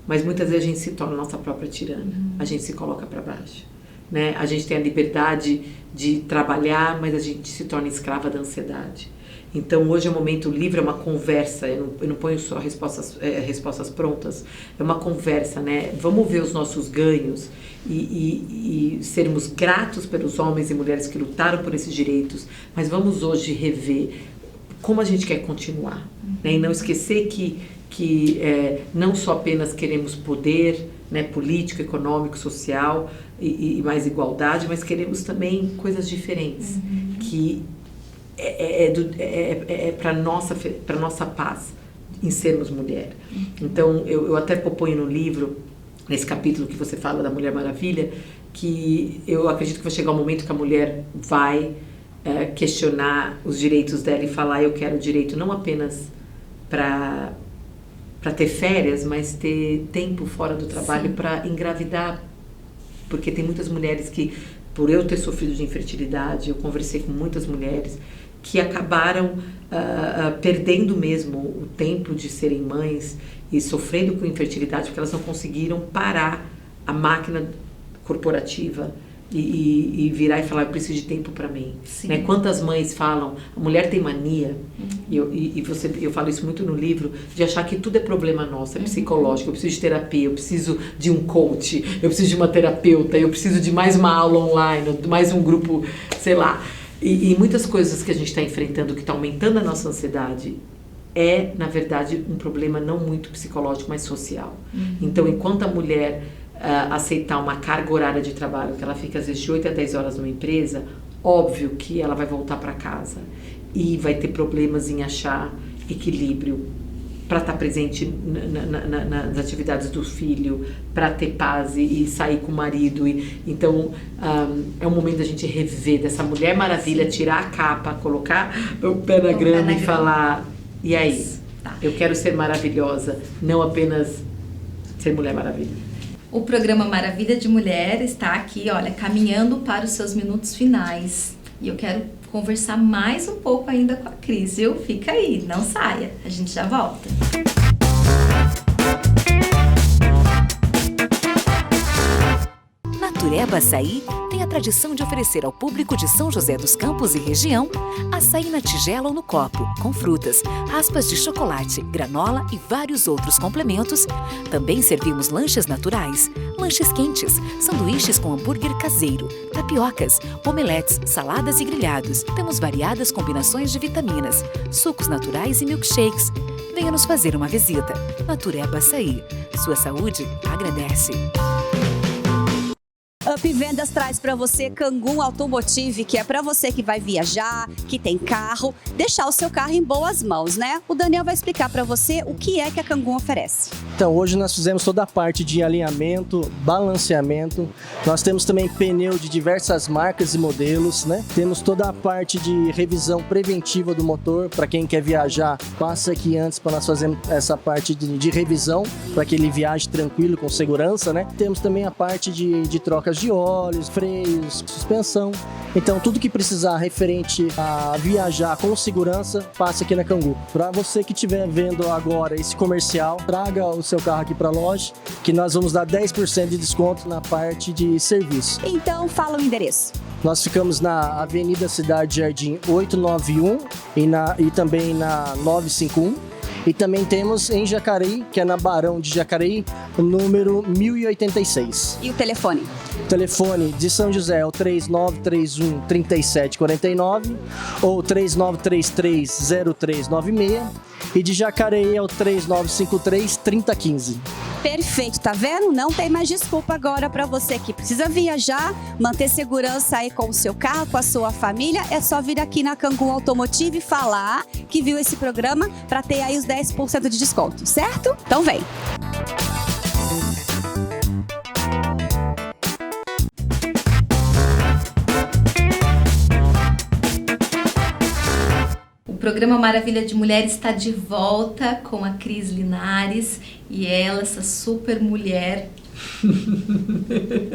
mas muitas vezes a gente se torna a nossa própria tirana, a gente se coloca para baixo, né? A gente tem a liberdade de trabalhar, mas a gente se torna escrava da ansiedade. Então hoje é o momento, o livro é uma conversa, eu não ponho só respostas prontas, é uma conversa, né? Vamos ver os nossos ganhos e sermos gratos pelos homens e mulheres que lutaram por esses direitos, mas vamos hoje rever como a gente quer continuar, né? E não esquecer que não só apenas queremos poder, né, político, econômico, social e mais igualdade, mas queremos também coisas diferentes, que para nossa paz em sermos mulher. Então eu até proponho no livro, nesse capítulo que você fala da Mulher Maravilha, que eu acredito que vai chegar um momento que a mulher vai questionar os direitos dela e falar, eu quero direito não apenas para ter férias, mas ter tempo fora do trabalho para engravidar, porque tem muitas mulheres que, por eu ter sofrido de infertilidade, eu conversei com muitas mulheres que acabaram perdendo mesmo o tempo de serem mães e sofrendo com infertilidade porque elas não conseguiram parar a máquina corporativa e virar e falar, eu preciso de tempo para mim, né? Quantas mães falam, a mulher tem mania, eu falo isso muito no livro, de achar que tudo é problema nosso, é psicológico, eu preciso de terapia, eu preciso de um coach, eu preciso de uma terapeuta, eu preciso de mais uma aula online, mais um grupo, sei lá, e muitas coisas que a gente está enfrentando, que está aumentando a nossa ansiedade, na verdade, um problema não muito psicológico, mas social. Então, enquanto a mulher aceitar uma carga horária de trabalho, que ela fica às vezes de 8 a 10 horas numa empresa, óbvio que ela vai voltar para casa e vai ter problemas em achar equilíbrio para estar presente nas atividades do filho, para ter paz e sair com o marido. Então, é um momento da gente rever dessa Mulher Maravilha, tirar a capa, colocar o pé na grama e falar, e aí? Eu quero ser maravilhosa, não apenas ser Mulher Maravilha. O programa Maravilha de Mulher está aqui, olha, caminhando para os seus minutos finais. E eu quero conversar mais um pouco ainda com a Cris, viu? Fica aí, não saia, a gente já volta. Natureba Açaí tem a tradição de oferecer ao público de São José dos Campos e região açaí na tigela ou no copo, com frutas, raspas de chocolate, granola e vários outros complementos. Também servimos lanches naturais, lanches quentes, sanduíches com hambúrguer caseiro, tapiocas, omeletes, saladas e grelhados. Temos variadas combinações de vitaminas, sucos naturais e milkshakes. Venha nos fazer uma visita. Natureba Açaí. Sua saúde agradece. Up Vendas traz para você Kangoo Automotive, que é para você que vai viajar, que tem carro, deixar o seu carro em boas mãos, né? O Daniel vai explicar para você o que é que a Kangoo oferece. Então, hoje nós fizemos toda a parte de alinhamento, balanceamento. Nós temos também pneu de diversas marcas e modelos, né? Temos toda a parte de revisão preventiva do motor. Para quem quer viajar, passa aqui antes para nós fazermos essa parte de revisão, para que ele viaje tranquilo, com segurança, né? Temos também a parte de trocas de óleos, freios, suspensão. Então, tudo que precisar referente a viajar com segurança, passe aqui na Kangoo. Para você que estiver vendo agora esse comercial, traga o seu carro aqui para a loja, que nós vamos dar 10% de desconto na parte de serviço. Então, fala o endereço. Nós ficamos na Avenida Cidade Jardim 891 e também na 951. E também temos em Jacareí, que é na Barão de Jacareí, o número 1086. E o telefone? O telefone de São José é o 3931-3749 ou 3933-0396 e de Jacareí é o 3953-3015. Perfeito, tá vendo? Não tem mais desculpa agora para você que precisa viajar, manter segurança aí com o seu carro, com a sua família. É só vir aqui na Kangoo Automotive e falar que viu esse programa para ter aí os 10% de desconto, certo? Então vem! O programa Maravilha de Mulher está de volta com a Cris Linares e ela, essa super mulher.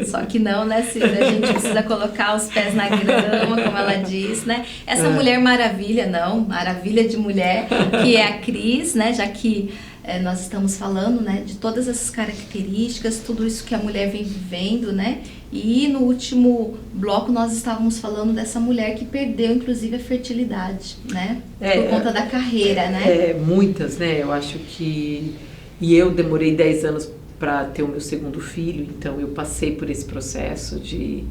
Só que não, né, Cida? A gente precisa colocar os pés na grama, como ela diz, né? Essa mulher maravilha, não, maravilha de mulher, que é a Cris, né? Já que nós estamos falando, né, de todas essas características, tudo isso que a mulher vem vivendo, né? E no último bloco nós estávamos falando dessa mulher que perdeu, inclusive, a fertilidade, né? Por conta da carreira, né? Muitas, né? Eu acho que... E eu demorei 10 anos para ter o meu segundo filho, então eu passei por esse processo de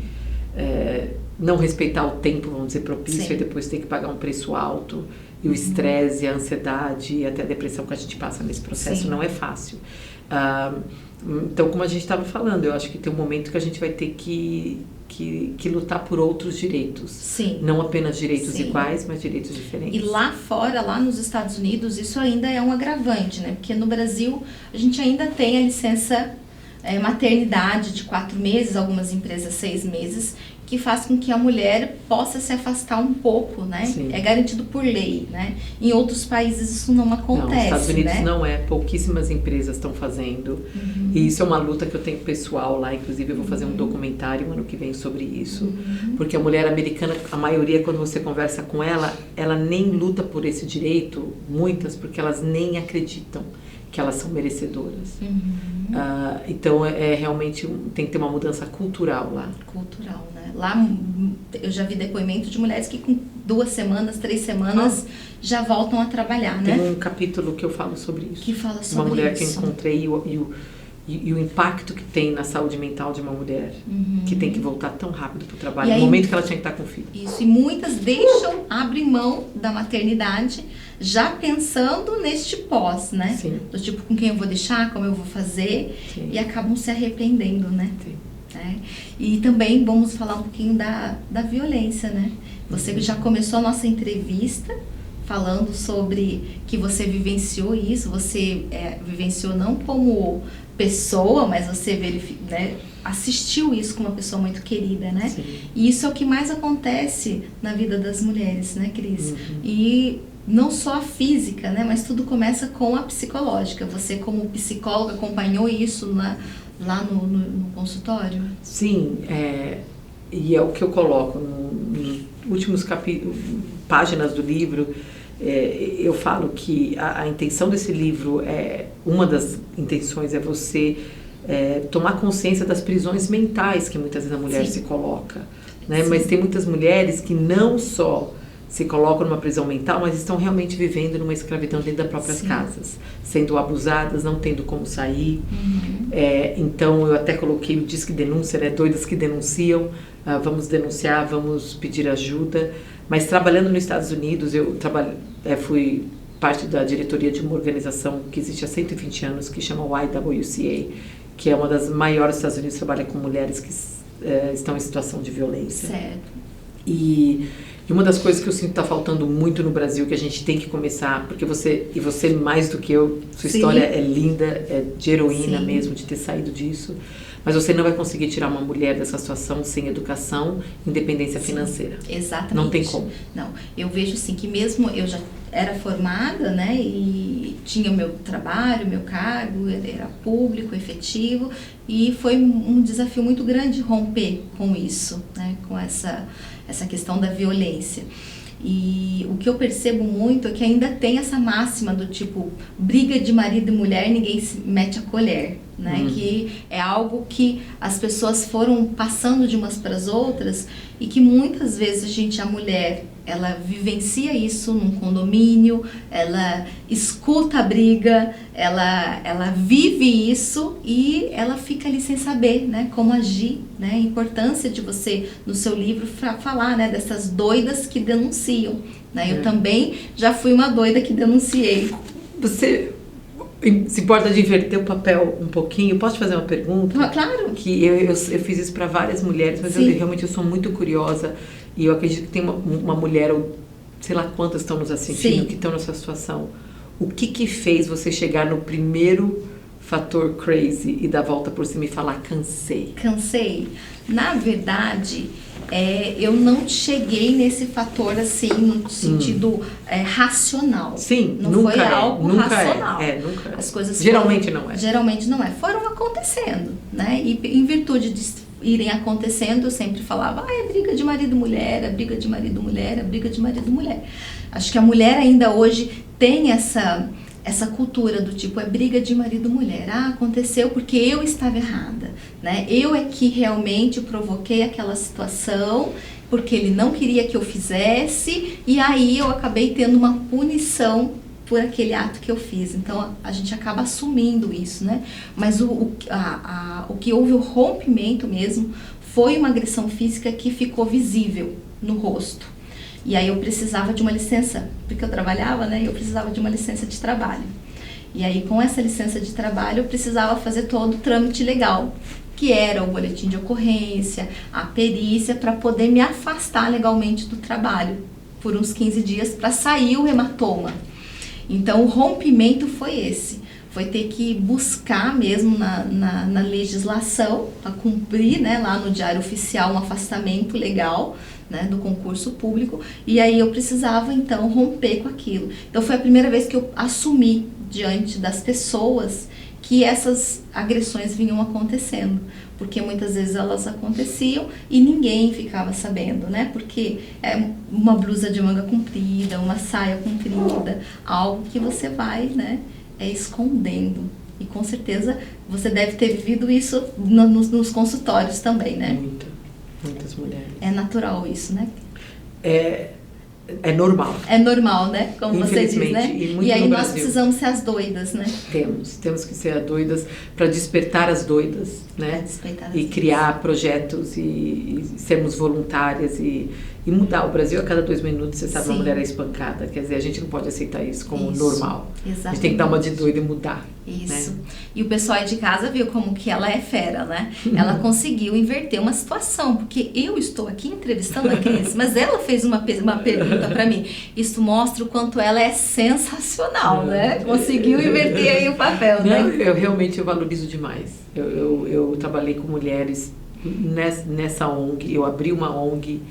não respeitar o tempo, vamos dizer, propício. Sim. E depois ter que pagar um preço alto. E o estresse, a ansiedade e até a depressão que a gente passa nesse processo. Sim. Não é fácil. Então, como a gente estava falando, eu acho que tem um momento que a gente vai ter que lutar por outros direitos. Sim. Não apenas direitos. Sim. Iguais, mas direitos diferentes. E lá fora, lá nos Estados Unidos, isso ainda é um agravante, né? Porque no Brasil, a gente ainda tem a licença maternidade de 4 meses, algumas empresas 6 meses, que faz com que a mulher possa se afastar um pouco, né? Sim. É garantido por lei, né? Em outros países isso não acontece, nos Estados Unidos, né? Não é, pouquíssimas empresas estão fazendo. Uhum. E isso é uma luta que eu tenho pessoal lá, inclusive eu vou fazer um documentário ano que vem sobre isso. Uhum. Porque a mulher americana, a maioria, quando você conversa com ela nem luta por esse direito, muitas, porque elas nem acreditam que elas são merecedoras. Uhum. Então realmente tem que ter uma mudança cultural lá. Cultural, né? Lá eu já vi depoimento de mulheres que com 2 semanas, 3 semanas já voltam a trabalhar, né? Tem um capítulo que eu falo sobre isso. Que fala sobre uma mulher isso. Que eu encontrei e o impacto que tem na saúde mental de uma mulher que tem que voltar tão rápido para o trabalho, no momento que ela tinha que estar com o filho. Isso, e muitas abrem mão da maternidade já pensando neste pós, né? Sim. Do tipo, com quem eu vou deixar, como eu vou fazer. Sim. E acabam se arrependendo, né? Sim. E também vamos falar um pouquinho da violência, né? Você já começou a nossa entrevista falando sobre que você vivenciou isso, você vivenciou não como pessoa, mas você assistiu isso com uma pessoa muito querida, né? Sim. E isso é o que mais acontece na vida das mulheres, né, Cris? Uhum. E não só a física, né, mas tudo começa com a psicológica. Você, como psicóloga, acompanhou isso lá no consultório? Sim, e é o que eu coloco nos últimos páginas do livro. Eu falo que a intenção desse livro, uma das intenções é você tomar consciência das prisões mentais que muitas vezes a mulher se coloca, né? Mas tem muitas mulheres que não só se colocam numa prisão mental, mas estão realmente vivendo numa escravidão dentro das próprias casas, sendo abusadas, não tendo como sair. Então eu até coloquei o Disque Denúncia, né? Doidas que denunciam, vamos denunciar, vamos pedir ajuda. Mas trabalhando nos Estados Unidos, eu fui parte da diretoria de uma organização que existe há 120 anos, que chama YWCA, que é uma das maiores dos Estados Unidos, trabalha com mulheres que estão em situação de violência. Certo. E uma das coisas que eu sinto que está faltando muito no Brasil, que a gente tem que começar, porque você mais do que eu, sua história é linda, é de heroína mesmo, de ter saído disso, mas você não vai conseguir tirar uma mulher dessa situação sem educação, independência financeira. Exatamente. Não tem como. Não, eu vejo assim que mesmo eu já era formada, né, e tinha o meu trabalho, meu cargo, era público, efetivo, e foi um desafio muito grande romper com isso, né, com essa questão da violência. E o que eu percebo muito é que ainda tem essa máxima do tipo, briga de marido e mulher, ninguém se mete a colher, né? Que é algo que as pessoas foram passando de umas para as outras e que muitas vezes a mulher, ela vivencia isso num condomínio, ela escuta a briga, ela vive isso e ela fica ali sem saber, né, como agir, né, a importância de você, no seu livro, falar, né, dessas doidas que denunciam, né, eu também já fui uma doida que denunciei. Você se importa de inverter o papel um pouquinho? Posso te fazer uma pergunta? Claro. Que eu fiz isso para várias mulheres, mas eu sou muito curiosa e eu acredito que tem uma mulher, ou sei lá quantas estão nos assistindo, que estão nessa situação. O que fez você chegar no primeiro fator crazy e dar a volta por cima e falar cansei? Cansei? Na verdade, eu não cheguei nesse fator assim, no sentido racional. Sim, não nunca foi algo racional. Nunca é. As coisas geralmente não é. Geralmente não é. Foram acontecendo, né? E em virtude de irem acontecendo, eu sempre falava, é briga de marido e mulher, é briga de marido e mulher, é briga de marido e mulher. Acho que a mulher ainda hoje tem essa cultura do tipo, é briga de marido e mulher. Aconteceu porque eu estava errada, né? Eu é que realmente provoquei aquela situação, porque ele não queria que eu fizesse, e aí eu acabei tendo uma punição por aquele ato que eu fiz. Então a gente acaba assumindo isso, né? Mas o que houve o rompimento mesmo foi uma agressão física que ficou visível no rosto. E aí eu precisava de uma licença, porque eu trabalhava, né? Eu precisava de uma licença de trabalho. E aí com essa licença de trabalho eu precisava fazer todo o trâmite legal, que era o boletim de ocorrência, a perícia, para poder me afastar legalmente do trabalho por uns 15 dias para sair o hematoma. Então o rompimento foi esse, foi ter que buscar mesmo na legislação, a cumprir, né, lá no Diário Oficial um afastamento legal, né, do concurso público, e aí eu precisava então romper com aquilo. Então foi a primeira vez que eu assumi diante das pessoas que essas agressões vinham acontecendo, porque muitas vezes elas aconteciam e ninguém ficava sabendo, né? Porque é uma blusa de manga comprida, uma saia comprida, algo que você vai, né, escondendo. E com certeza você deve ter vivido isso nos consultórios também, né? Muitas mulheres. É natural isso, né? É normal. É normal, né? Como você diz, né? E aí nós precisamos ser as doidas, né? Temos que ser as doidas para despertar as doidas, né? E criar projetos e sermos voluntárias e mudar. O Brasil, a cada 2 minutos, você sabe, uma mulher é espancada. Quer dizer, a gente não pode aceitar isso como normal. Exatamente. A gente tem que dar uma de doida e mudar. Isso. Né? E o pessoal aí de casa viu como que ela é fera, né? Ela conseguiu inverter uma situação, porque eu estou aqui entrevistando a Cris, mas ela fez uma pergunta para mim. Isso mostra o quanto ela é sensacional, né? Conseguiu inverter aí o papel, né? Eu realmente valorizo demais. Eu trabalhei com mulheres nessa ONG, eu abri uma ONG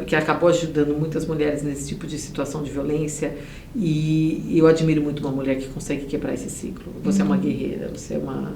que acabou ajudando muitas mulheres nesse tipo de situação de violência, e eu admiro muito uma mulher que consegue quebrar esse ciclo. Você é uma guerreira, você é uma...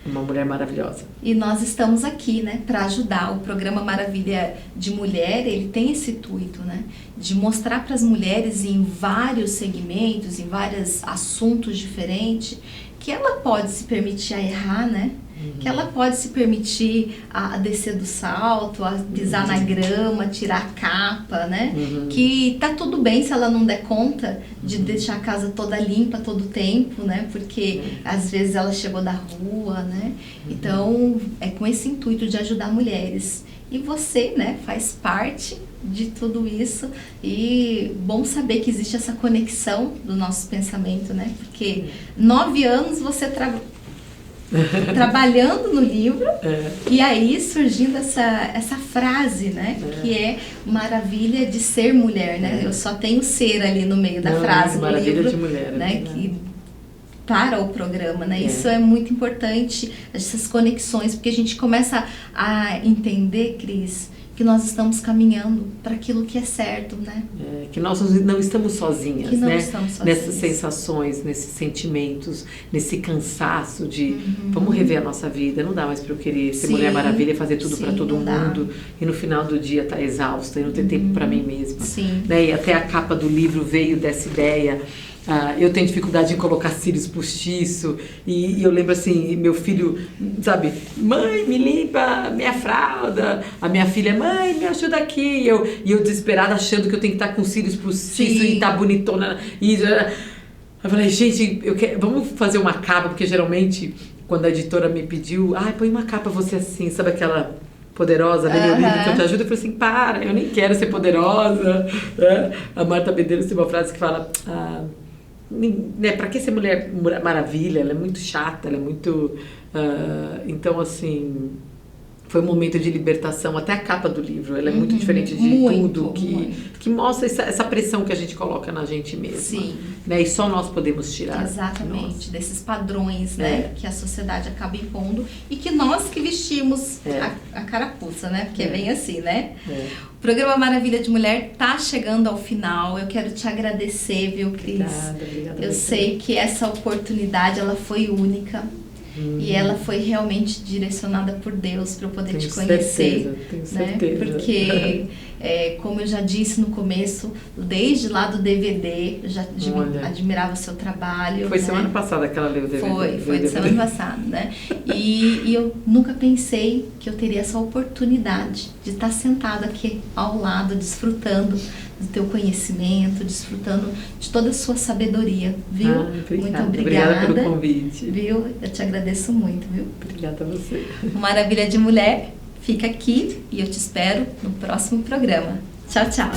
Uma mulher maravilhosa. E nós estamos aqui, né, para ajudar. O programa Maravilha de Mulher, ele tem esse intuito, né, de mostrar para as mulheres em vários segmentos, em vários assuntos diferentes, que ela pode se permitir a errar, né? Que ela pode se permitir a descer do salto, a pisar na grama, tirar a capa, né? Que tá tudo bem se ela não der conta de deixar a casa toda limpa todo o tempo, né? Porque às vezes ela chegou da rua, né? Então é com esse intuito de ajudar mulheres. E você, né, faz parte de tudo isso, e bom saber que existe essa conexão do nosso pensamento, né? Porque 9 anos você trabalhando no livro, e aí surgindo essa frase, né, que é maravilha de ser mulher, né? Eu só tenho ser ali no meio da frase no livro, de mulher, né, que para o programa, né? Isso é muito importante, essas conexões, porque a gente começa a entender, Cris, que nós estamos caminhando para aquilo que é certo, né? Que nós não estamos sozinhas, que não né? Estamos sozinhas. Nessas sensações, nesses sentimentos, nesse cansaço de vamos rever a nossa vida, não dá mais para eu querer ser Mulher Maravilha e fazer tudo para todo mundo e no final do dia tá exausta e não ter tempo para mim mesma. Né? E até a capa do livro veio dessa ideia. Eu tenho dificuldade em colocar cílios postiço e eu lembro assim, meu filho, sabe, mãe, me limpa minha fralda, a minha filha, mãe, me ajuda aqui, e eu desesperada achando que eu tenho que estar com cílios postiço e tá bonitona, e eu falei, gente, vamos fazer uma capa, porque geralmente quando a editora me pediu, põe uma capa você assim, sabe aquela poderosa, lê meu livro que eu te ajudo, eu falei assim, para, eu nem quero ser poderosa, A Marta Medeiros tem uma frase que fala, né, pra que ser Mulher Maravilha? Ela é muito chata, ela é muito... então, assim, foi um momento de libertação. Até a capa do livro, ela é muito diferente de tudo, que mostra essa pressão que a gente coloca na gente mesma. Né, e só nós podemos tirar. Exatamente, desses padrões, né, que a sociedade acaba impondo e que nós que vestimos a carapuça, né, porque é bem assim, né? O programa Maravilha de Mulher tá chegando ao final. Eu quero te agradecer, viu, Cris? Obrigada. Eu sei que essa oportunidade, ela foi única. E ela foi realmente direcionada por Deus para eu poder te conhecer. Tenho certeza. Porque, como eu já disse no começo, desde lá do DVD, eu já admirava o seu trabalho. Foi semana passada que ela leu o DVD. Foi de semana passada, né? E eu nunca pensei que eu teria essa oportunidade de estar sentada aqui ao lado, desfrutando do teu conhecimento, desfrutando de toda a sua sabedoria, viu? Muito obrigada pelo convite. Viu? Eu te agradeço muito, viu? Obrigada a você. Maravilha de Mulher fica aqui e eu te espero no próximo programa. Tchau, tchau.